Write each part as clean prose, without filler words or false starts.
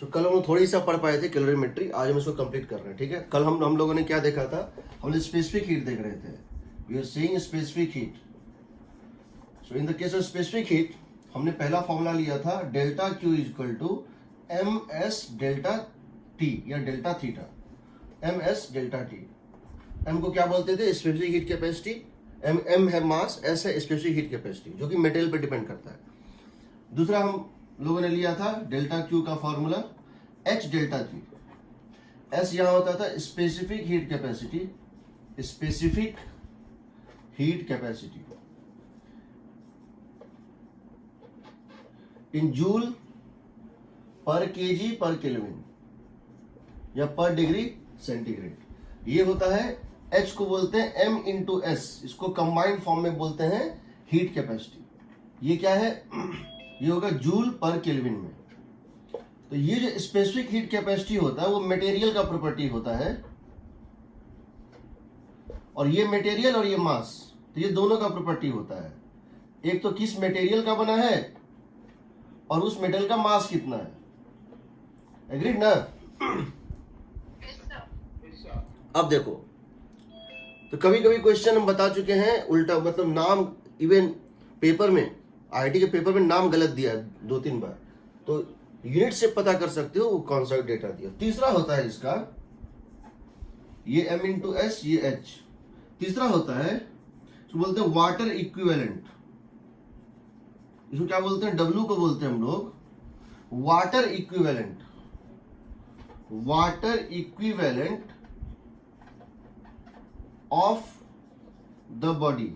सो कल हम लोग थोड़ी सा पढ़ पाए थे कैलोरीमेट्री, आज हम इसको कंप्लीट कर रहे हैं। ठीक है, कल हम लोगों ने क्या देखा था, हम स्पेसिफिक हीट देख रहे थे। We are seeing specific heat. So in the case of specific heat हमने पहला फॉर्मूला लिया था delta Q is equal to M S delta T या delta theta. M S delta T, M को क्या बोलते थे, स्पेसिफिक हीट कैपेसिटी। एम है मास, एस है स्पेसिफिक हीट कैपेसिटी, जो कि मटेरियल पर डिपेंड करता है। दूसरा हम लोगों ने लिया था डेल्टा क्यू का formula H delta G. S यहां होता था specific heat capacity, specific heat capacity in joule पर केजी पर केल्विन या पर डिग्री सेंटीग्रेड। ये होता है एच को बोलते हैं एम इंटू एस, इसको कंबाइंड फॉर्म में बोलते हैं हीट कैपेसिटी। ये क्या है, ये होगा जूल पर केल्विन में। तो ये जो स्पेसिफिक हीट कैपेसिटी होता है वो मटेरियल का प्रॉपर्टी होता है, और ये मटेरियल और ये मास, तो ये दोनों का प्रॉपर्टी होता है। एक तो किस मटेरियल का बना है और उस मेटल का मास कितना है। एग्रीड ना। अब देखो, तो कभी कभी क्वेश्चन हम बता चुके हैं उल्टा, मतलब नाम इवन पेपर में, आईआईटी के पेपर में नाम गलत दिया है 2-3 बार, तो यूनिट से पता कर सकते हो वो कौन सा डेटा दिया। तीसरा होता है इसका, ये m इंटू एस, ये h। तीसरा होता है तो बोलते हैं वाटर इक्विवेलेंट, इसको क्या बोलते हैं, w को बोलते हैं हम लोग water equivalent. Water equivalent of the body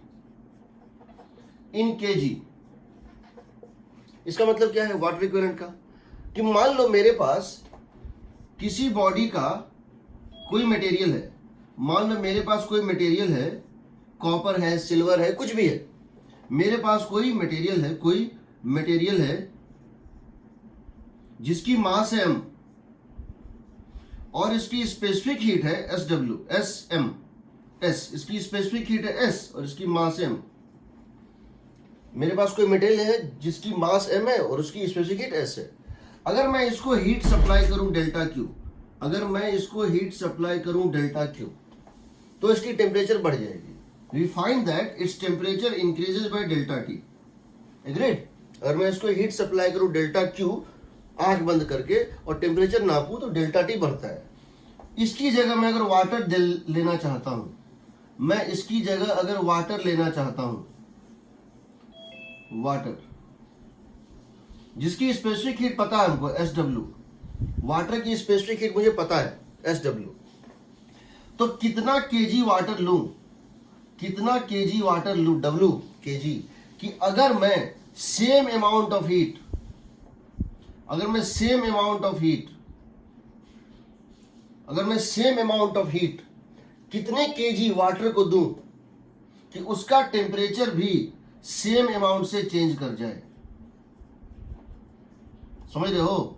in KG. इसका मतलब क्या है वाटर इक्विवेलेंट का, कि मान लो मेरे पास किसी बॉडी का कोई मटेरियल है, मान लो मेरे पास कोई मटेरियल है, कॉपर है, सिल्वर है, कुछ भी है, मेरे पास कोई मटेरियल है जिसकी मास है m और इसकी स्पेसिफिक हीट है SW, SM, S, इसकी स्पेसिफिक हीट है S और इसकी मास m। मेरे पास कोई मटेरियल है जिसकी मास m है और उसकी स्पेसिफिक हीट S है। अगर मैं इसको हीट सप्लाई करूं डेल्टा Q, अगर मैं इसको हीट सप्लाई करूं डेल्टा Q, तो इसकी टेम्परेचर बढ़ जाएगी। We find that it's temperature increases by delta T। Agreed. अगर मैं इसको हीट सप्लाई करूं डेल्टा Q आंख बंद करके और टेम्परेचर नापूं तो डेल्टा T बढ़ता है। इसकी जगह मैं अगर वाटर लेना चाहता हूं, मैं इसकी जगह अगर वाटर लेना चाहता हूं, वाटर जिसकी स्पेसिफिक हीट पता है हमको SW, वाटर की स्पेसिफिक हीट मुझे पता है SW, तो कितना केजी वाटर लूं, कितना केजी वाटर लूं, W केजी, कि अगर मैं सेम अमाउंट ऑफ हीट, अगर मैं सेम अमाउंट ऑफ हीट कितने केजी वाटर को दूं कि उसका टेम्परेचर भी सेम अमाउंट से चेंज कर जाए। समझ रहे हो?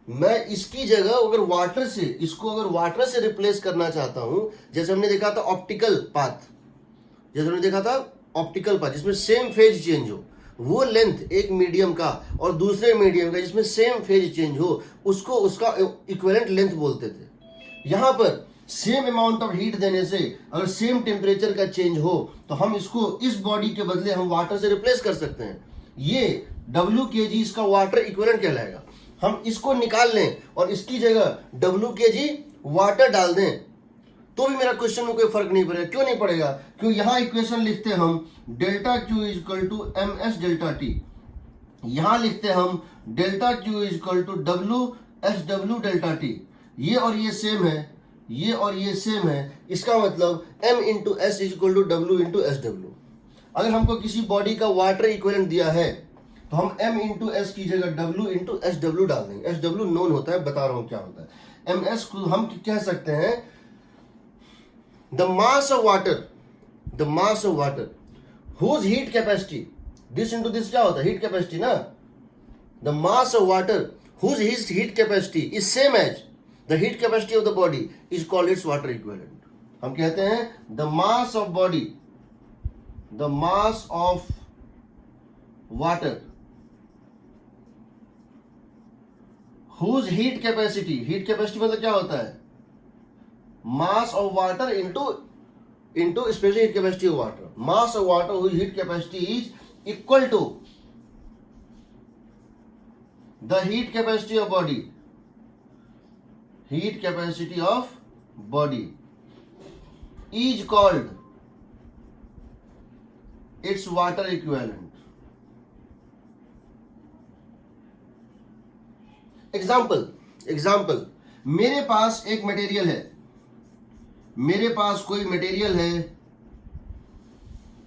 मैं इसकी जगह अगर वाटर से, इसको अगर वाटर से रिप्लेस करना चाहता हूं, जैसे हमने देखा था ऑप्टिकल पाथ, जिसमें सेम फेज चेंज हो, वो लेंथ एक मीडियम का और दूसरे मीडियम का जिसमें सेम फेज चेंज हो, उसको उसका इक्विवेलेंट लेंथ बोलते थे। यहां पर सेम अमाउंट ऑफ हीट देने से अगर सेम टेम्परेचर का चेंज हो तो हम इसको, इस बॉडी के बदले हम वाटर से रिप्लेस कर सकते हैं। ये W kg इसका वाटर इक्विवेलेंट कहलाएगा। हम इसको निकाल लें और इसकी जगह W kg वाटर डाल दें तो भी मेरा क्वेश्चन में कोई फर्क नहीं पड़ेगा। क्यों नहीं पड़ेगा? क्योंकि यहां इक्वेशन लिखते हम delta Q is equal to M S delta T, यहां लिखते हम delta Q is equal to W SW delta T. ये और ये सेम है, ये और ये सेम है, इसका मतलब m into S is equal to W into SW। अगर हमको किसी बॉडी का वाटर इक्विवेलेंट दिया है तो हम m इंटू एस की जगह W इंटू SW डाल देंगे। SW नोन होता है, बता रहा हूं क्या होता है। ms को हम कह सकते हैं the mass of water whose heat capacity, this into this क्या होता है, heat capacity ना। the mass of water whose heat capacity is same as the heat capacity of the body is called its water equivalent। हम कहते हैं the mass of body, the mass of water whose heat capacity, heat capacity मतलब क्या होता है, mass of water into specific heat capacity of water, mass of water whose heat capacity is equal to the heat capacity of body, heat capacity of body is called its water equivalent. Example, मेरे पास एक material है, मेरे पास कोई material है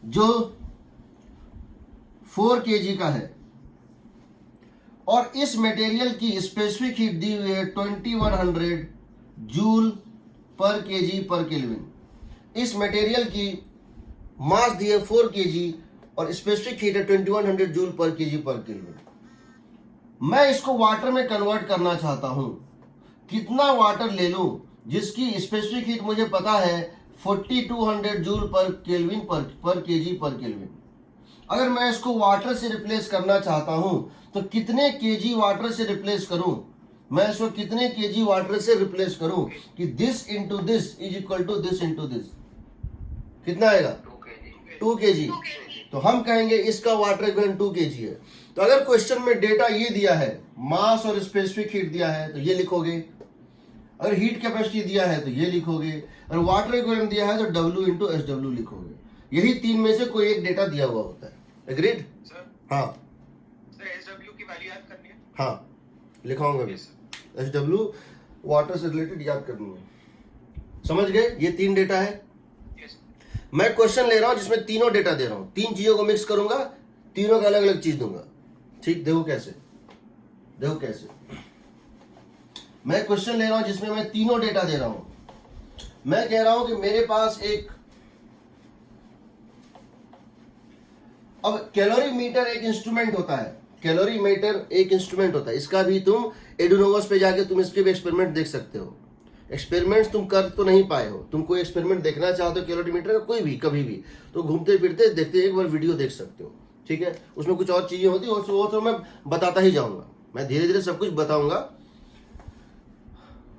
जो 4 kg का है और इस मटेरियल की स्पेसिफिक हीट दी हुई है 2100 जूल पर केजी पर केल्विन। इस मटेरियल की मास दी है 4 kg और स्पेसिफिक हीट है 2100 जूल पर केजी पर केल्विन। मैं इसको वाटर में कन्वर्ट करना चाहता हूं, कितना वाटर ले लूं जिसकी स्पेसिफिक हीट मुझे पता है 4200 जूल पर केल्विन पर केजी पर केल्विन। अगर मैं इसको वाटर से रिप्लेस करना चाहता हूं तो कितने केजी वाटर से रिप्लेस करूं, मैं इसको कितने केजी वाटर से रिप्लेस करूं कि this into this is equal to this into this, कितना आएगा 2 kg। तो हम कहेंगे इसका वाटर इक्विवेलेंट 2 kg है। तो अगर क्वेश्चन में डेटा ये दिया है, मास और स्पेसिफिक हीट दिया है तो ये लिखोगे, अगर हीट कैपेसिटी दिया है तो ये लिखोगे, और वाटर इक्विवेलेंट दिया है तो W इंटू SW लिखोगे। यही 3 में से कोई एक डेटा दिया हुआ होता है। एग्रीड? हाँ सर, SW की वैल्यू याद करनी है। हाँ लिखाऊंगा भी, SW वाटर से रिलेटेड याद करनी है। समझ गए? ये 3 डेटा है। मैं क्वेश्चन ले रहा हूं जिसमें तीनों डेटा दे रहा हूं, 3 चीजों को मिक्स करूंगा, तीनों का अलग अलग चीज दूंगा। ठीक, देखो कैसे, देखो कैसे। मैं क्वेश्चन ले रहा हूं जिसमें मैं तीनों डेटा दे रहा हूं। मैं कह रहा हूं कि मेरे पास एक, अब कैलोरीमीटर एक इंस्ट्रूमेंट होता है, कैलोरीमीटर एक इंस्ट्रूमेंट होता है। इसका भी तुम एडुनोवस पे जाके तुम इसके भी एक्सपेरिमेंट देख सकते हो। एक्सपेरिमेंट्स तुम कर तो नहीं पाए हो, तुम कोई एक्सपेरिमेंट देखना चाहते हो कैलोरीमीटर का, कोई भी कभी भी, तो घूमते फिरते देखते एक बार वीडियो देख सकते हो। ठीक है, उसमें कुछ और चीजें होती है, वो तो मैं बताता ही जाऊंगा, मैं धीरे धीरे सब कुछ बताऊंगा।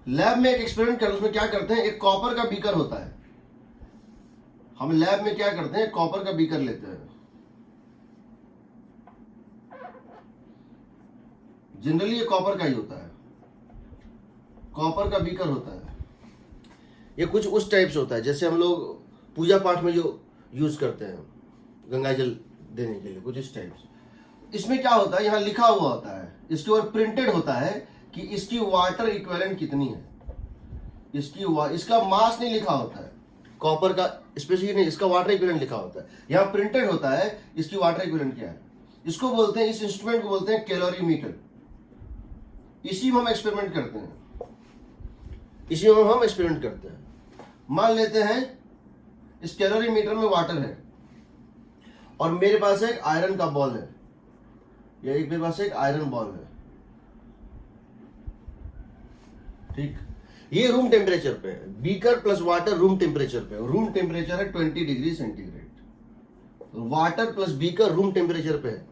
लैब में एक एक्सपेरिमेंट कर, उसमें क्या करते हैं, एक कॉपर का बीकर होता है। हम लैब में क्या करते हैं, कॉपर का बीकर लेते हैं, जनरली ये कॉपर का ही होता है, कॉपर का बीकर होता है। ये कुछ उस टाइप से होता है जैसे हम लोग पूजा पाठ में जो यूज करते हैं गंगा जल देने के लिए, कुछ इस टाइप से। इसमें क्या होता है, यहाँ लिखा हुआ होता है, इसके ऊपर प्रिंटेड होता है कि इसकी वाटर इक्विवेलेंट कितनी है। इसका मास नहीं लिखा होता है, कॉपर का स्पेसिफिक नहीं, इसका वाटर इक्विवेलेंट लिखा होता है। यहाँ प्रिंटेड होता है इसकी वाटर इक्विवेलेंट क्या है। इसको बोलते हैं, इस इंस्ट्रूमेंट को बोलते हैं कैलोरीमीटर। इसी में हम एक्सपेरिमेंट करते हैं, इसी में हम एक्सपेरिमेंट करते हैं। मान लेते हैं इस कैलोरीमीटर में वाटर है और मेरे पास एक आयरन का बॉल है, या एक मेरे पास एक आयरन बॉल है। ठीक, ये रूम टेम्परेचर पे है, beaker plus water room temperature पे है। रूम टेम्परेचर है 20 degree centigrade, water plus beaker room temperature पे है।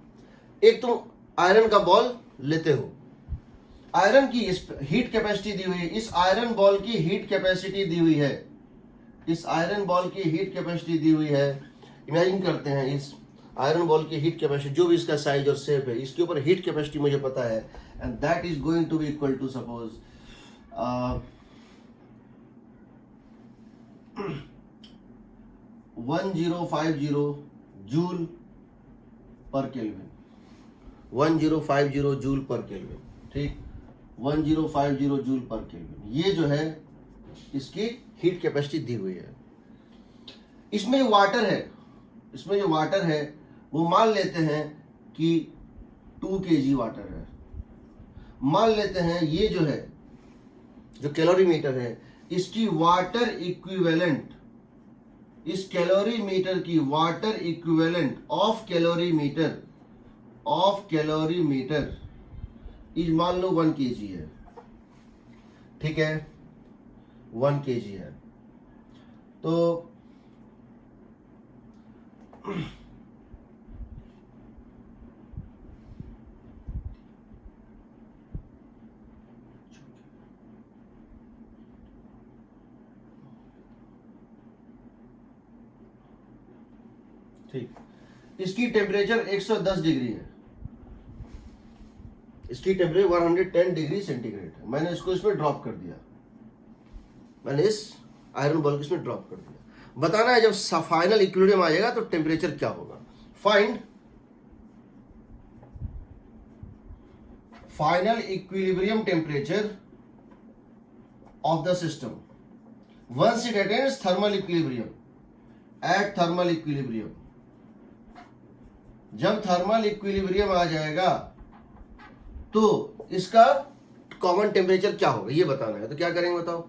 एक तुम आयरन का बॉल लेते हो, आयरन की हीट कैपेसिटी दी हुई है, इस आयरन बॉल की हीट कैपेसिटी दी हुई है, इस आयरन बॉल की हीट कैपेसिटी दी हुई है। इमेजिन करते हैं इस आयरन बॉल की हीट कैपेसिटी, जो भी इसका साइज और शेप है, इसके ऊपर हीट कैपेसिटी मुझे पता है, and that is going to be equal to suppose 1050 joule per kelvin, 1050 joule per kelvin. ठीक, 1050 जूल पर केल्विन, ये जो है इसकी हीट कैपेसिटी दी हुई है। इसमें जो वाटर है, इसमें जो वाटर है वो मान लेते हैं कि 2 kg वाटर है। मान लेते हैं ये जो है, जो कैलोरीमीटर है, इसकी वाटर इक्विवेलेंट, इस कैलोरीमीटर की water equivalent of calorimeter is मान लो 1 kg है। ठीक है, 1 kg है। तो ठीक, इसकी टेम्परेचर 110 डिग्री है, इसकी टेम्परेचर 110 डिग्री सेंटीग्रेड है। मैंने इसको इसमें ड्रॉप कर दिया, मैंने इस आयरन बॉल को इसमें ड्रॉप कर दिया। बताना है जब फाइनल इक्विलिब्रियम आ जाएगा तो टेम्परेचर क्या होगा। Find final equilibrium temperature of the system once it attains thermal equilibrium, at thermal equilibrium. जब थर्मल इक्विलिब्रियम आ जाएगा तो इसका कॉमन टेम्परेचर क्या होगा ये बताना है। तो क्या करेंगे बताओ,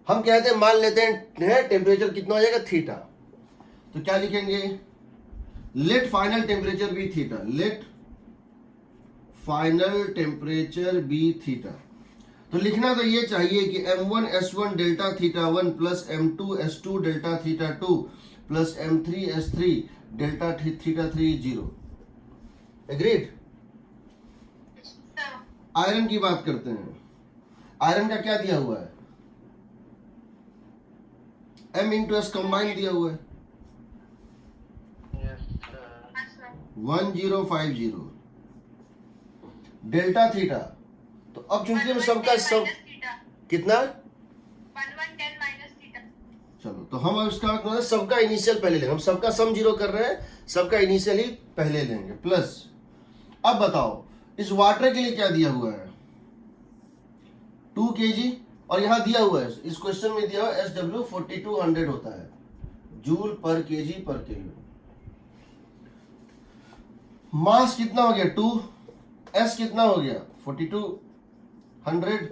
हम कहते हैं मान लेते हैं टेम्परेचर कितना हो जाएगा थीटा, तो क्या लिखेंगे, let final temperature be theta, let final temperature be theta. तो लिखना तो ये चाहिए कि m1 s1 delta theta 1 plus m2 s2 delta theta 2 plus m3 s3 delta theta 3 0। Agreed. Iron की बात करते हैं, आयरन का क्या दिया हुआ है, m इंटू एस कंबाइन दिया हुआ है 1050 डेल्टा थीटा। तो अब चूंकि हम सबका सब कितना, 1110 माइनस थीटा। चलो तो हम अब इसका मतलब सबका इनिशियल पहले लेंगे, हम सबका सम जीरो कर रहे हैं, सबका इनिशियल ही पहले लेंगे प्लस। अब बताओ इस वाटर के लिए क्या दिया हुआ है 2 kg, और यहां दिया हुआ है इस क्वेश्चन में दिया हुआ है SW 4200 होता है जूल पर केजी पर किलो। मास कितना हो गया 2, S कितना हो गया 4200,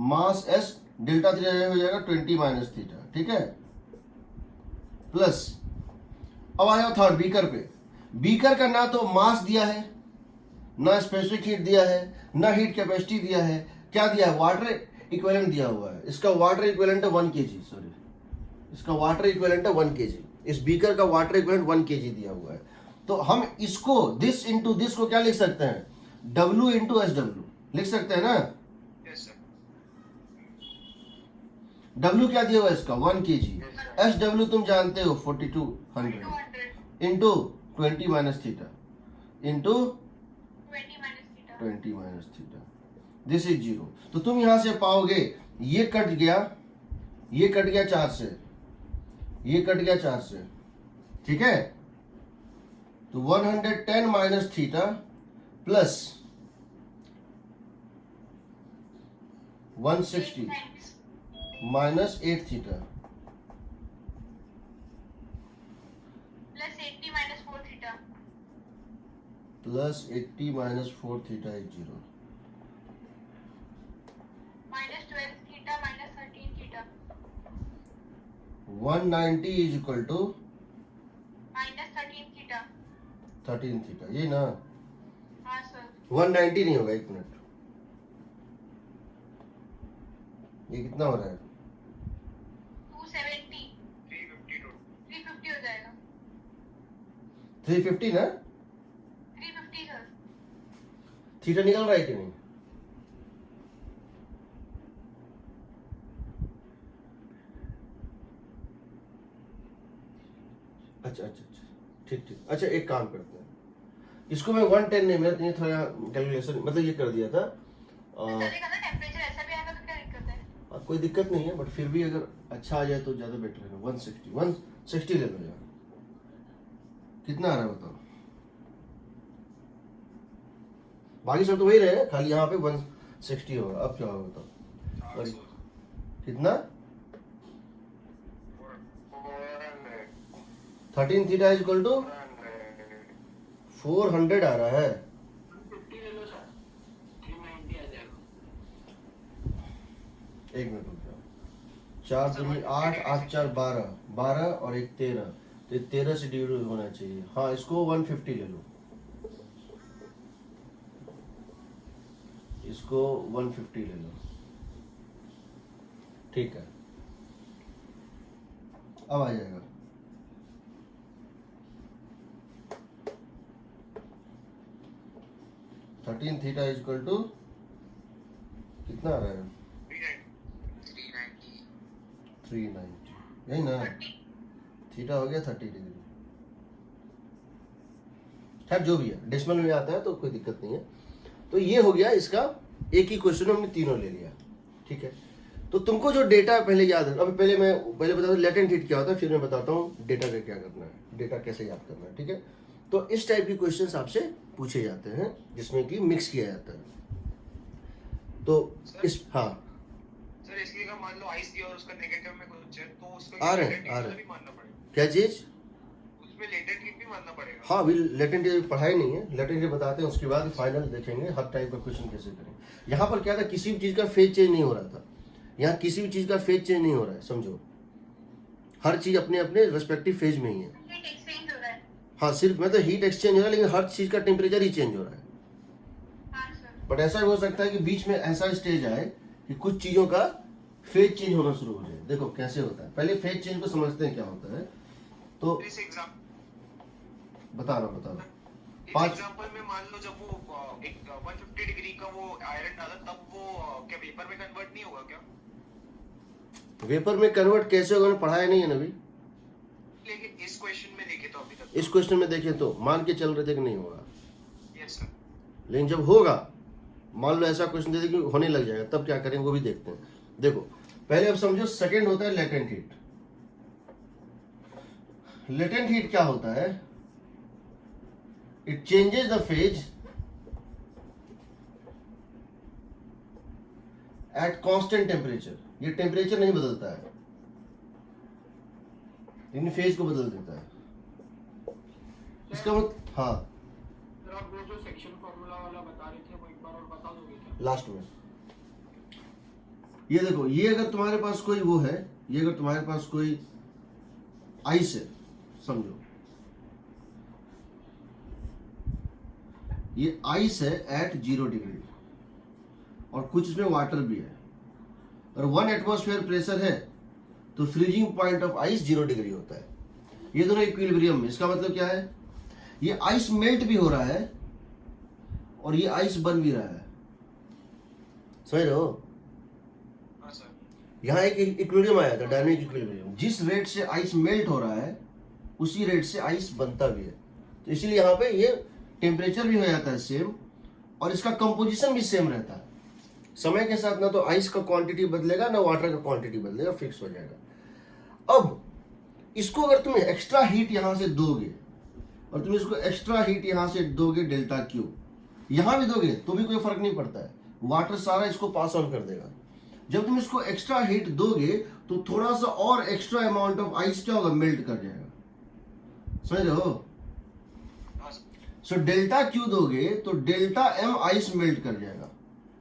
मास S डेल्टा थीटा हो जाएगा 20 माइनस थीटा, ठीक है प्लस। अब आया थर्ड बीकर पे, बीकर का ना तो मास दिया है, ना स्पेसिफिक हीट दिया है, ना हीट कैपेसिटी दिया है, क्या दिया है वाटर इक्विवेलेंट दिया हुआ है। इसका वाटर इक्विवेलेंट है 1 kg, सॉरी इसका वाटर इक्विवेलेंट है 1 kg, इस बीकर का वाटर इक्विवेलेंट 1 kg दिया हुआ है। तो हम इसको दिस इंटू दिस को क्या लिख सकते हैं, W इंटू SW लिख सकते हैं ना। Yes sir. W क्या दिया हुआ है इसका 1 kg, SW तुम जानते हो 4200 into 20 minus theta into 20 minus theta, this is 0। तो तुम यहां से पाओगे ये कट गया, ये कट गया 4 से, ये कट गया 4 से, ठीक है। तो 110 minus theta plus 160 minus 8 theta plus 80 minus 4 theta plus 80 minus 4 theta is 0, minus 12 theta minus 13 theta 190 is equal to minus 13 theta. 13 theta, ये ना हाँ सर। 190 नहीं होगा, एक मिनट, ये कितना हो रहा है 270 350 हो जाएगा 350 ना, 350 सर। थीटा निकल रहा है कि नहीं, अच्छा अच्छा अच्छा ठीक ठीक। अच्छा एक काम करते हैं, इसको मैं 110 नहीं, मेरा ये थोड़ा कैलकुलेशन मतलब ये कर दिया था चलेगा ना, टेम्परेचर ऐसा भी आएगा तो क्या दिक्कत है। कोई दिक्कत नहीं है, बट फिर भी अगर अच्छा आ जाए तो ज़्यादा बेटर है। 160 ले लो यार, कितना आ रहा है बताओ, बाकी सब तो वही रहे, खाली यहाँ पे 160 होगा। अब क्या होगा बताओ, और कितना 13 थीटा इज इक्वल टू 400 आ रहा है। 50 ले लो सर, 390 आ जाएगा। एक मिनट रुक जाओ, 4 दूनी 8, 8 4 12, 12 और एक 13, तो 13 से डिवाइड होना चाहिए। हाँ इसको 150 ले लो, इसको 150 ले लो, ठीक है। अब आ जाएगा 13 थीटा इज इक्वल टू कितना आ रहा है 390, यही ना थीटा हो गया 30 डिग्री। खैर जो भी है, डेसिमल में आता है तो कोई दिक्कत नहीं है। तो ये हो गया इसका, एक ही क्वेश्चन हमने तीनों ले लिया, ठीक है। तो तुमको जो डेटा पहले याद है, अभी पहले बताता हूँ लेटेंट हीट क्या होता है, फिर मैं बताता हूँ डेटा का क्या करना है, डेटा कैसे याद करना है, ठीक है। तो इस टाइप की क्वेश्चंस आपसे पूछे जाते हैं जिसमें कि मिक्स किया जाता है। तो इस हाँ सर इसलिए का मान लो आइस दिया और उसका नेगेटिव में कुछ है तो उसको आ रहे latent हैं, आ heat रहे भी हैं। मानना पड़ेगा, क्या चीज? उसमें लेटेंट हीट भी मानना पड़ेगा। हाँ, अभी लेटेंट हीट पढ़ाई नहीं है, लेटेंट हीट बताते हैं, उसके बाद फाइनल देखेंगे हर टाइप का क्वेश्चन कैसे करें। यहाँ पर क्या था, किसी भी चीज का फेज चेंज नहीं हो रहा था, यहाँ किसी भी चीज का फेज चेंज नहीं हो रहा है, समझो हर चीज अपने अपने रेस्पेक्टिव फेज में ही है। हीट एक्सचेंज हो रहा है। हाँ, सिर्फ मतलब हीट एक्सचेंज हो रहा है, लेकिन हर चीज का टेम्परेचर ही चेंज हो रहा है। हाँ सर। बट ऐसा भी हो सकता है कि बीच में ऐसा स्टेज आए कि कुछ चीजों का फेज चेंज होना शुरू हो जाए। देखो कैसे होता है, पहले फेज चेंज को समझते हैं क्या होता है। तो इस एग्जाम बता रहा हूँ इस पांच एग्जांपल में मान लो जब वो एक 150 डिग्री का वो आयरन डाला तब वो क्या वेपर में कन्वर्ट नहीं होगा क्या? वेपर में कन्वर्ट कैसे होगा, पढ़ाया नहीं है ना अभी। लेकिन इस क्वेश्चन में देखे तो अभी तक इस क्वेश्चन में देखें तो मान के चल रहे थे कि नहीं होगा, यस सर। लेकिन जब होगा, मान लो ऐसा क्वेश्चन दे दे कि होने लग जाएगा, तब क्या करेंगे वो भी देखते हैं। देखो पहले अब समझो, सेकंड होता है लेटेंट हीट। लेटेंट हीट क्या होता है, it changes the phase at constant temperature. ये टेम्परेचर नहीं बदलता है, लेकिन फेज को बदल देता है। इसका मतलब हाँ, सर आप वो जो सेक्शन फॉर्मूला वाला बता रहे थे वो एक बार और बता दोगे क्या? लास्ट में ये देखो, ये अगर तुम्हारे पास कोई वो है, ये अगर तुम्हारे पास कोई आइस है, समझो ये आइस है एट 0 डिग्री और कुछ इसमें वाटर भी है, और 1 एटमॉस्फेयर प्रेशर है, तो freezing point of ice 0 degree होता है। ये दोनों इक्विलिब्रियम में। इसका मतलब क्या है, ये आइस मेल्ट भी हो रहा है और ये आइस बन भी रहा है, समझ रहे हो। हाँ सर। यहाँ एक इक्विलिब्रियम आया था, डायनामिक इक्विलिब्रियम। जिस रेट से आइस मेल्ट हो रहा है उसी रेट से आइस बनता भी है, तो इसीलिए यहाँ पे ये टेम्परेचर भी हो जाता है सेम, और इसका कंपोजिशन भी सेम रहता है। समय के साथ ना तो आइस का क्वांटिटी बदलेगा ना वाटर का क्वांटिटी बदलेगा, फिक्स हो जाएगा। अब इसको अगर तुम एक्स्ट्रा हीट यहाँ से दोगे और तुम इसको एक्स्ट्रा हीट यहाँ से दोगे डेल्टा क्यू, यहाँ भी दोगे तो भी कोई फर्क नहीं पड़ता है, वाटर सारा इसको पास ऑन कर देगा। जब तुम इसको एक्स्ट्रा हीट दोगे तो थोड़ा सा और एक्स्ट्रा अमाउंट ऑफ आइस क्या होगा, मेल्ट कर जाएगा, समझ रहे हो। हाँ सर। सो डेल्टा क्यू दोगे तो डेल्टा एम आइस मेल्ट कर जाएगा,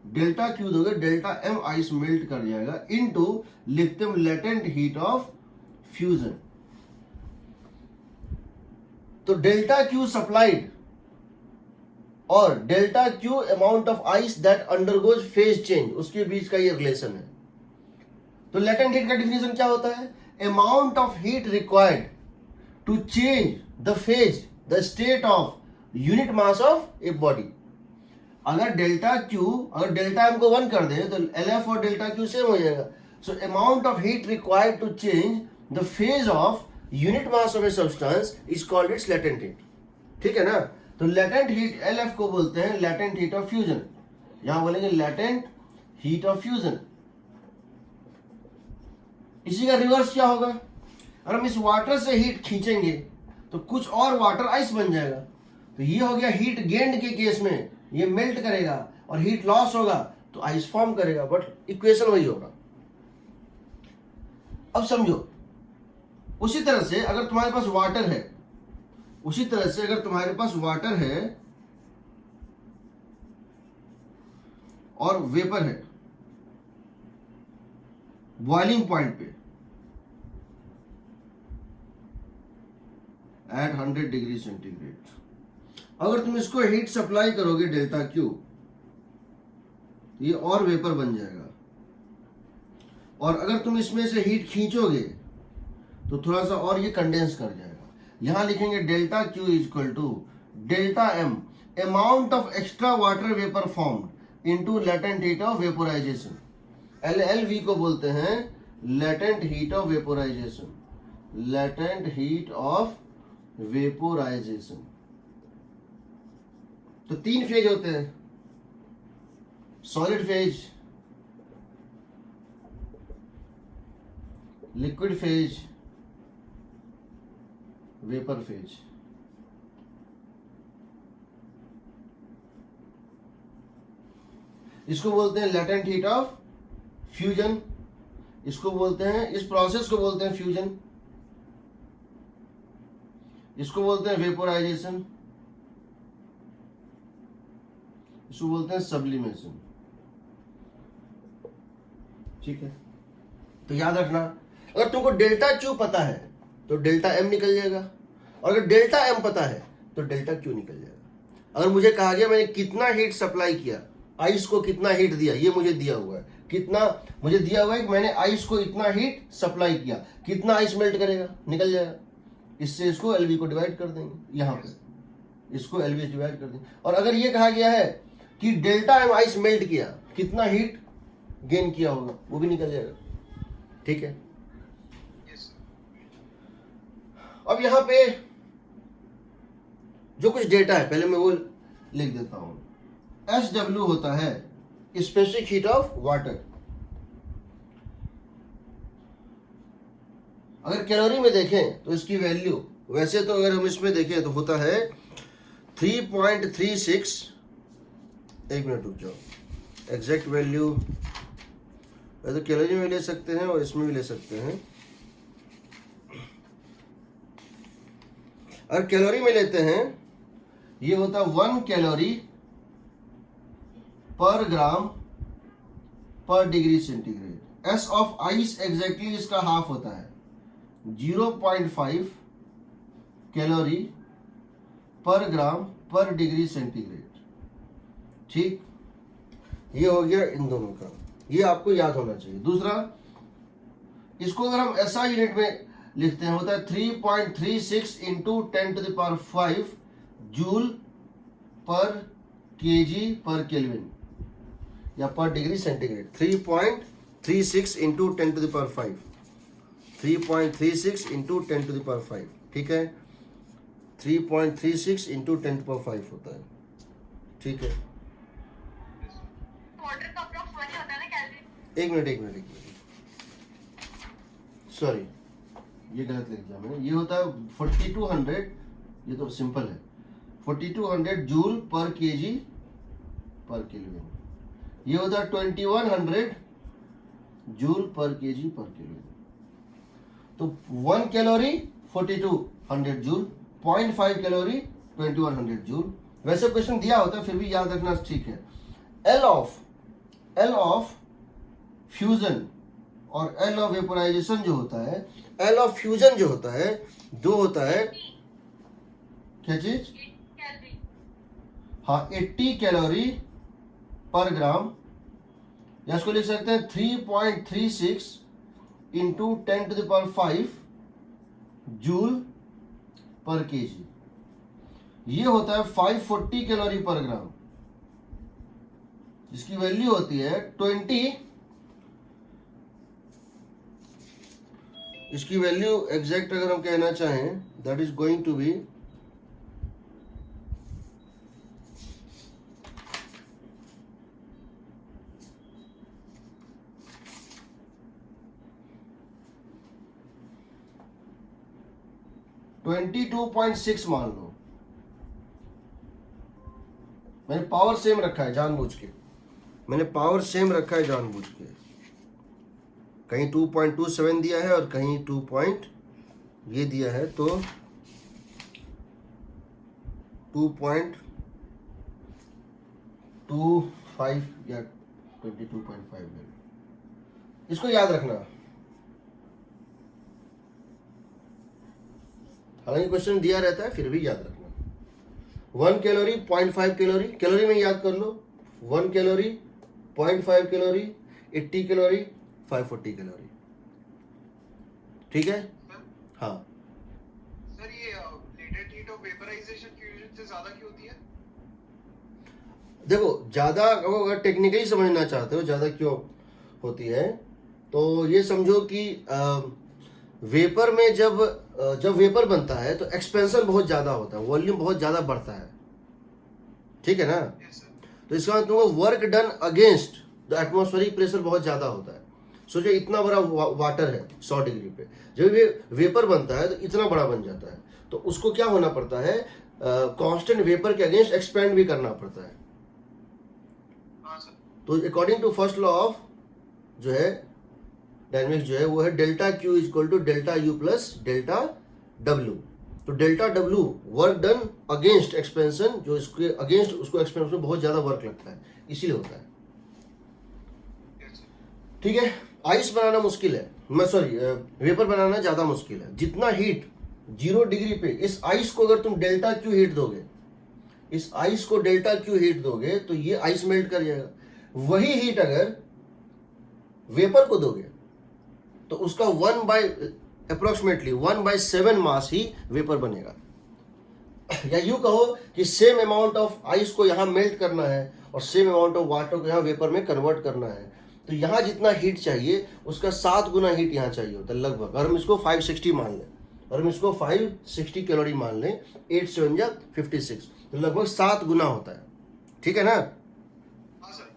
डेल्टा क्यू दोगे डेल्टा एम आइस मेल्ट कर जाएगा, इनटू लिखते हैं लेटेंट हीट ऑफ फ्यूजन। तो डेल्टा क्यू सप्लाइड और delta Q amount of ice that undergoes phase change, उसके बीच का ये रिलेशन है। तो लेटेंट हीट का डिफिनेशन क्या होता है, amount of heat required to change the phase, the state of unit mass of a body. अगर डेल्टा क्यू, अगर डेल्टा एम को 1 कर दे तो एल और डेल्टा क्यू सेम हो जाएगा। So amount of heat required to change the phase of unit mass of a substance is called its latent heat, ठीक है ना। तो लेटेंट हीट एल को बोलते हैं लेटेंट हीट ऑफ फ्यूजन, यहां बोलेंगे लेटेंट हीट ऑफ फ्यूजन। इसी का रिवर्स क्या होगा, अगर हम इस वाटर से हीट खींचेंगे तो कुछ और वाटर आइस बन जाएगा, तो ये हो गया हीट गेंड के केस में, ये मेल्ट करेगा, और हीट लॉस होगा तो आइस फॉर्म करेगा, बट इक्वेशन वही होगा। अब समझो, उसी तरह से अगर तुम्हारे पास वाटर है, उसी तरह से अगर तुम्हारे पास वाटर है और वेपर है बॉइलिंग पॉइंट पे एट 100 डिग्री सेंटीग्रेड, अगर तुम इसको हीट सप्लाई करोगे डेल्टा क्यू, ये और वेपर बन जाएगा, और अगर तुम इसमें से हीट खींचोगे तो थोड़ा सा और ये कंडेंस कर जाएगा। यहां लिखेंगे delta Q is equal to delta M amount of extra water vapour formed into latent heat of vaporisation. L V को बोलते हैं latent heat of vaporisation, latent heat of vaporisation. तो 3 फेज होते हैं, solid phase, liquid phase, vapour phase. इसको बोलते हैं latent heat of fusion, इसको बोलते हैं, इस प्रोसेस को बोलते हैं फ्यूजन, इसको बोलते हैं वेपोराइजेशन, इसको बोलते हैं सब्लिमेशन। ठीक है, तो याद रखना, अगर तुमको डेल्टा क्यू पता है तो डेल्टा एम निकल जाएगा, और अगर डेल्टा एम पता है तो डेल्टा क्यू निकल जाएगा। अगर मुझे कहा गया मैंने कितना हीट सप्लाई किया, आइस को कितना हीट दिया, ये मुझे दिया हुआ है, कितना मुझे दिया हुआ है कि मैंने आइस को इतना हीट सप्लाई किया, कितना आइस मेल्ट करेगा, निकल जाएगा। इससे इसको एलवी को डिवाइड कर देंगे, यहाँ पे इसको एलवी से डिवाइड कर देंगे। और अगर ये कहा गया है कि डेल्टा एम आइस मेल्ट किया, कितना हीट गेन किया होगा, वो भी निकल जाएगा। ठीक है, अब यहां पे जो कुछ डेटा है पहले मैं वो लिख देता हूं। SW होता है स्पेसिफिक हीट ऑफ वाटर। अगर कैलोरी में देखें तो इसकी वैल्यू, वैसे तो अगर हम इसमें देखें तो होता है 3.36, एक मिनट रुक जाओ, एग्जैक्ट वैल्यू वैसे तो कैलोरी में ले सकते हैं और इसमें भी ले सकते हैं। अगर कैलोरी में लेते हैं, ये होता है 1 कैलोरी पर ग्राम पर degree centigrade. S of ice exactly इसका हाफ होता है 0.5 कैलोरी पर ग्राम पर डिग्री सेंटीग्रेड। ठीक, ये हो गया इन दोनों का, ये आपको याद होना चाहिए। दूसरा, इसको अगर हम SI यूनिट में लिखते हैं, होता है 3.36 इंटू 10⁵ जूल पर केजी पर केल्विन या पर डिग्री सेंटीग्रेड। 3.36 into 10⁵, 3.36 into 10⁵। ठीक है, 3.36 इंटू 10⁵ होता है। ठीक है, वाटर का अप्रॉक्स 1 ही होता है ना कैलोरी। एक मिनट, सॉरी ये गलत लिख दिया मैंने। ये होता है 4200, ये तो सिंपल है, 4200 जूल पर केजी पर केल्विन। ये होता है 2100 जूल पर केजी पर केल्विन। तो 1 कैलोरी 4200 जूल, 0.5 कैलोरी 2100 जूल। वैसे क्वेश्चन दिया होता है, फिर भी याद रखना ठीक है। एल ऑफ फ्यूजन और एल ऑफ वेपोराइजेशन जो होता है, एल ऑफ फ्यूजन जो होता है, जो होता है क्या चीज, कैलोरी। हाँ 80 कैलोरी पर ग्राम, या इसको लिख सकते हैं 3.36 इंटू 10⁵ जूल पर केजी। ये होता है 540 कैलोरी पर ग्राम, जिसकी वैल्यू होती है 20। इसकी वैल्यू एग्जैक्ट अगर हम कहना चाहें, that is going to be 22.6 मान लो। मैंने पावर सेम रखा है जानबूझ के, मैंने पावर सेम रखा है जानबूझ के। कहीं 2.27 दिया है और कहीं 2. ये दिया है, तो 2.25 या 22.5 ले लो। इसको याद रखना। हालांकि क्वेश्चन दिया रहता है, फिर भी याद रखना। 1 कैलोरी 0.5 कैलोरी, कैलोरी में याद कर लो। 1 कैलोरी 0.5 कैलोरी, 80 कैलोरी 540 कैलोरी। ठीक है, हाँ। सर ये latent heat of vaporisation fusion से ज्यादा क्यों होती है? देखो ज्यादा, अगर टेक्निकली समझना चाहते हो ज्यादा क्यों होती है, तो ये समझो कि वेपर में जब वेपर बनता है तो एक्सपेंशन बहुत ज़्यादा होता है, वॉल्यूम बहुत ज़्यादा बढ़ता है, ठीक है ना। Yes, sir. तो इसका मतलब तुमको work done against the atmospheric pressure बहुत ज़्यादा होता है। सोचो इतना बड़ा वाटर है 100 डिग्री पे, जब ये वेपर बनता है तो इतना बड़ा बन जाता है, तो उसको क्या होना पड़ता है, कांस्टेंट वेपर के अगेंस्ट एक्सपेंड भी करना पड़ता है। हाँ सर। तो according to first law of जो है डायनेमिक्स जो है वो है delta Q is equal to delta U plus delta W. तो delta W work done against expansion, जो इसके अगेंस्ट उसको एक्सपेंशन में बहुत ज़्यादा वर्क लगता है, इसीलिए होता है, Yes, sir. ठीक है। आइस बनाना मुश्किल है, मैं सॉरी वेपर बनाना ज़्यादा मुश्किल है। जितना हीट 0 डिग्री पे इस आइस को अगर तुम डेल्टा क्यू हीट दोगे, इस आइस को डेल्टा क्यू हीट दोगे तो ये आइस मेल्ट कर जाएगा। वही हीट अगर वेपर को दोगे तो उसका 1/अप्रोक्सीमेटली 1/7 मास ही वेपर बनेगा। या यूं कहो कि सेम अमाउंट ऑफ आइस को यहाँ मेल्ट करना है और सेम अमाउंट ऑफ वाटर को यहाँ वेपर में कन्वर्ट करना है, तो यहाँ जितना हीट चाहिए उसका 7 गुना हीट यहाँ चाहिए होता है लगभग। और हम इसको 560 मान लें, और हम इसको 560 कैलोरी मान लें, 8 से 1 जा 56, तो लगभग 7 गुना होता है, ठीक है ना। हाँ सर।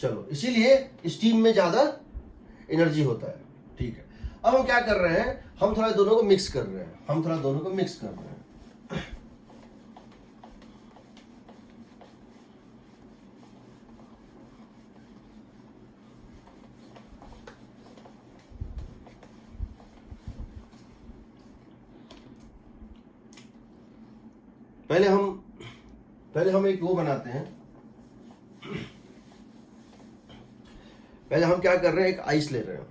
चलो, इसीलिए स्टीम में ज़्यादा एनर्जी होता है, ठीक है। अब हम क्या कर रहे हैं, हम थोड़ा दोनों को मिक्स कर रहे हैं, पहले हम एक वो बनाते हैं। पहले हम क्या कर रहे हैं, एक आइस ले रहे हैं।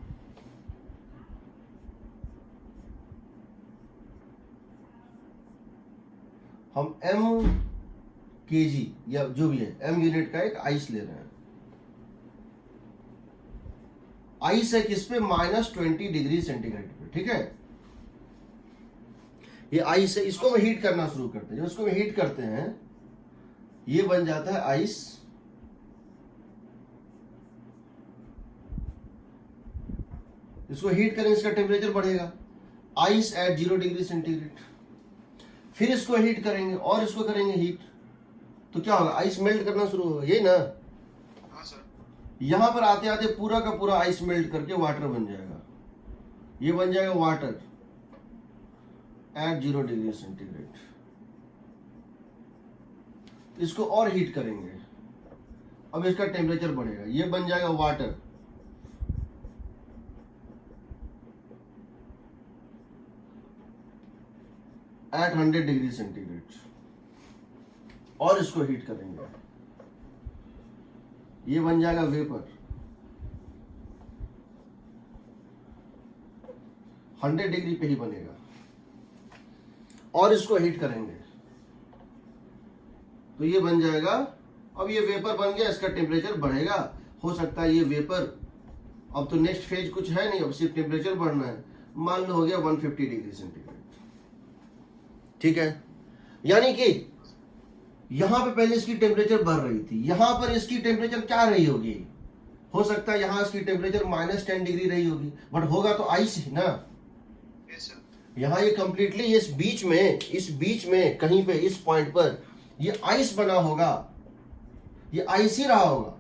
हम m kg या जो भी है m यूनिट का एक आइस ले रहे हैं। आइस है किस पे, -20 डिग्री सेंटीग्रेड पे, ठीक है। ये आइस है, इसको हम हीट करना शुरू करते हैं। जब इसको हम हीट करते हैं ये बन जाता है आइस। इसको हीट करेंगे, इसका टेम्परेचर बढ़ेगा, आइस एट 0 डिग्री सेंटीग्रेड। फिर इसको हीट करेंगे और इसको करेंगे हीट, तो क्या होगा, आइस मेल्ट करना शुरू होगा, यही ना। हाँ सर। यहां पर आते आते पूरा का पूरा आइस मेल्ट करके वाटर बन जाएगा। ये बन जाएगा वाटर एट 0 डिग्री सेंटीग्रेड। इसको और हीट करेंगे, अब इसका टेम्परेचर बढ़ेगा, ये बन जाएगा वाटर एट 100 डिग्री सेंटीग्रेड। और इसको हीट करेंगे, ये बन जाएगा वेपर 100 डिग्री पे ही बनेगा। और इसको हीट करेंगे तो ये बन जाएगा, अब ये वेपर बन गया, इसका टेम्परेचर बढ़ेगा। हो सकता है ये वेपर, अब तो नेक्स्ट फेज कुछ है नहीं, अब सिर्फ टेम्परेचर बढ़ना है, मान लो हो गया 150 डिग्री सेंटीग्रेड, ठीक है। यानी कि यहां पे पहले इसकी टेम्परेचर बढ़ रही थी, यहां पर इसकी टेम्परेचर क्या रही होगी, हो सकता है यहां इसकी टेम्परेचर -10 डिग्री रही होगी, बट होगा तो आइस ही ना। Yes, sir. यहां ये कंप्लीटली इस बीच में कहीं पे इस पॉइंट पर ये आइस बना होगा, ये आइस ही रहा होगा।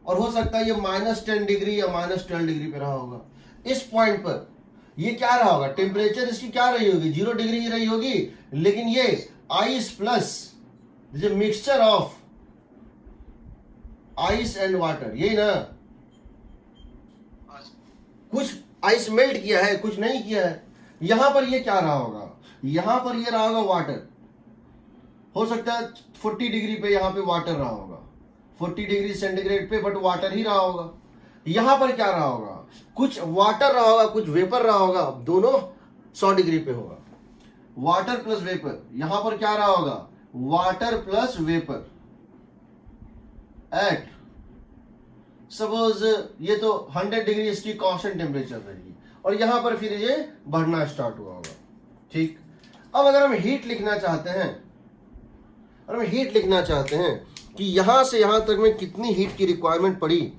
और हो सकता है ये -10 डिग्री या -12 डिग्री पे रहा होगा। इस पॉइंट पर ये क्या रहा होगा, टेम्परेचर इसकी क्या रही होगी, 0 डिग्री ही रही होगी, लेकिन ये ice plus mixture of ice and water, यही ना। हाँ सर। कुछ आइस मेल्ट किया है, कुछ नहीं किया है। यहां पर ये क्या रहा होगा, यहां पर ये रहा होगा वाटर। हो सकता है 40 डिग्री पे यहां पे वाटर रहा होगा, 40 डिग्री सेंटीग्रेड पे, बट वाटर ही रहा होगा। यहां पर क्या रहा होगा, कुछ वाटर रहा होगा, कुछ वेपर रहा होगा, दोनों 100 डिग्री पे होगा। वाटर प्लस वेपर, यहां पर क्या रहा होगा, water plus vapour eight suppose ये तो 100 डिग्री इसकी कांस्टेंट टेम्परेचर रहेगी, और यहां पर फिर ये बढ़ना स्टार्ट हुआ होगा, ठीक। अब अगर हम हीट लिखना चाहते हैं कि यहां से यहां तक में कितनी हीट की रिक्वायरमेंट पड़ी,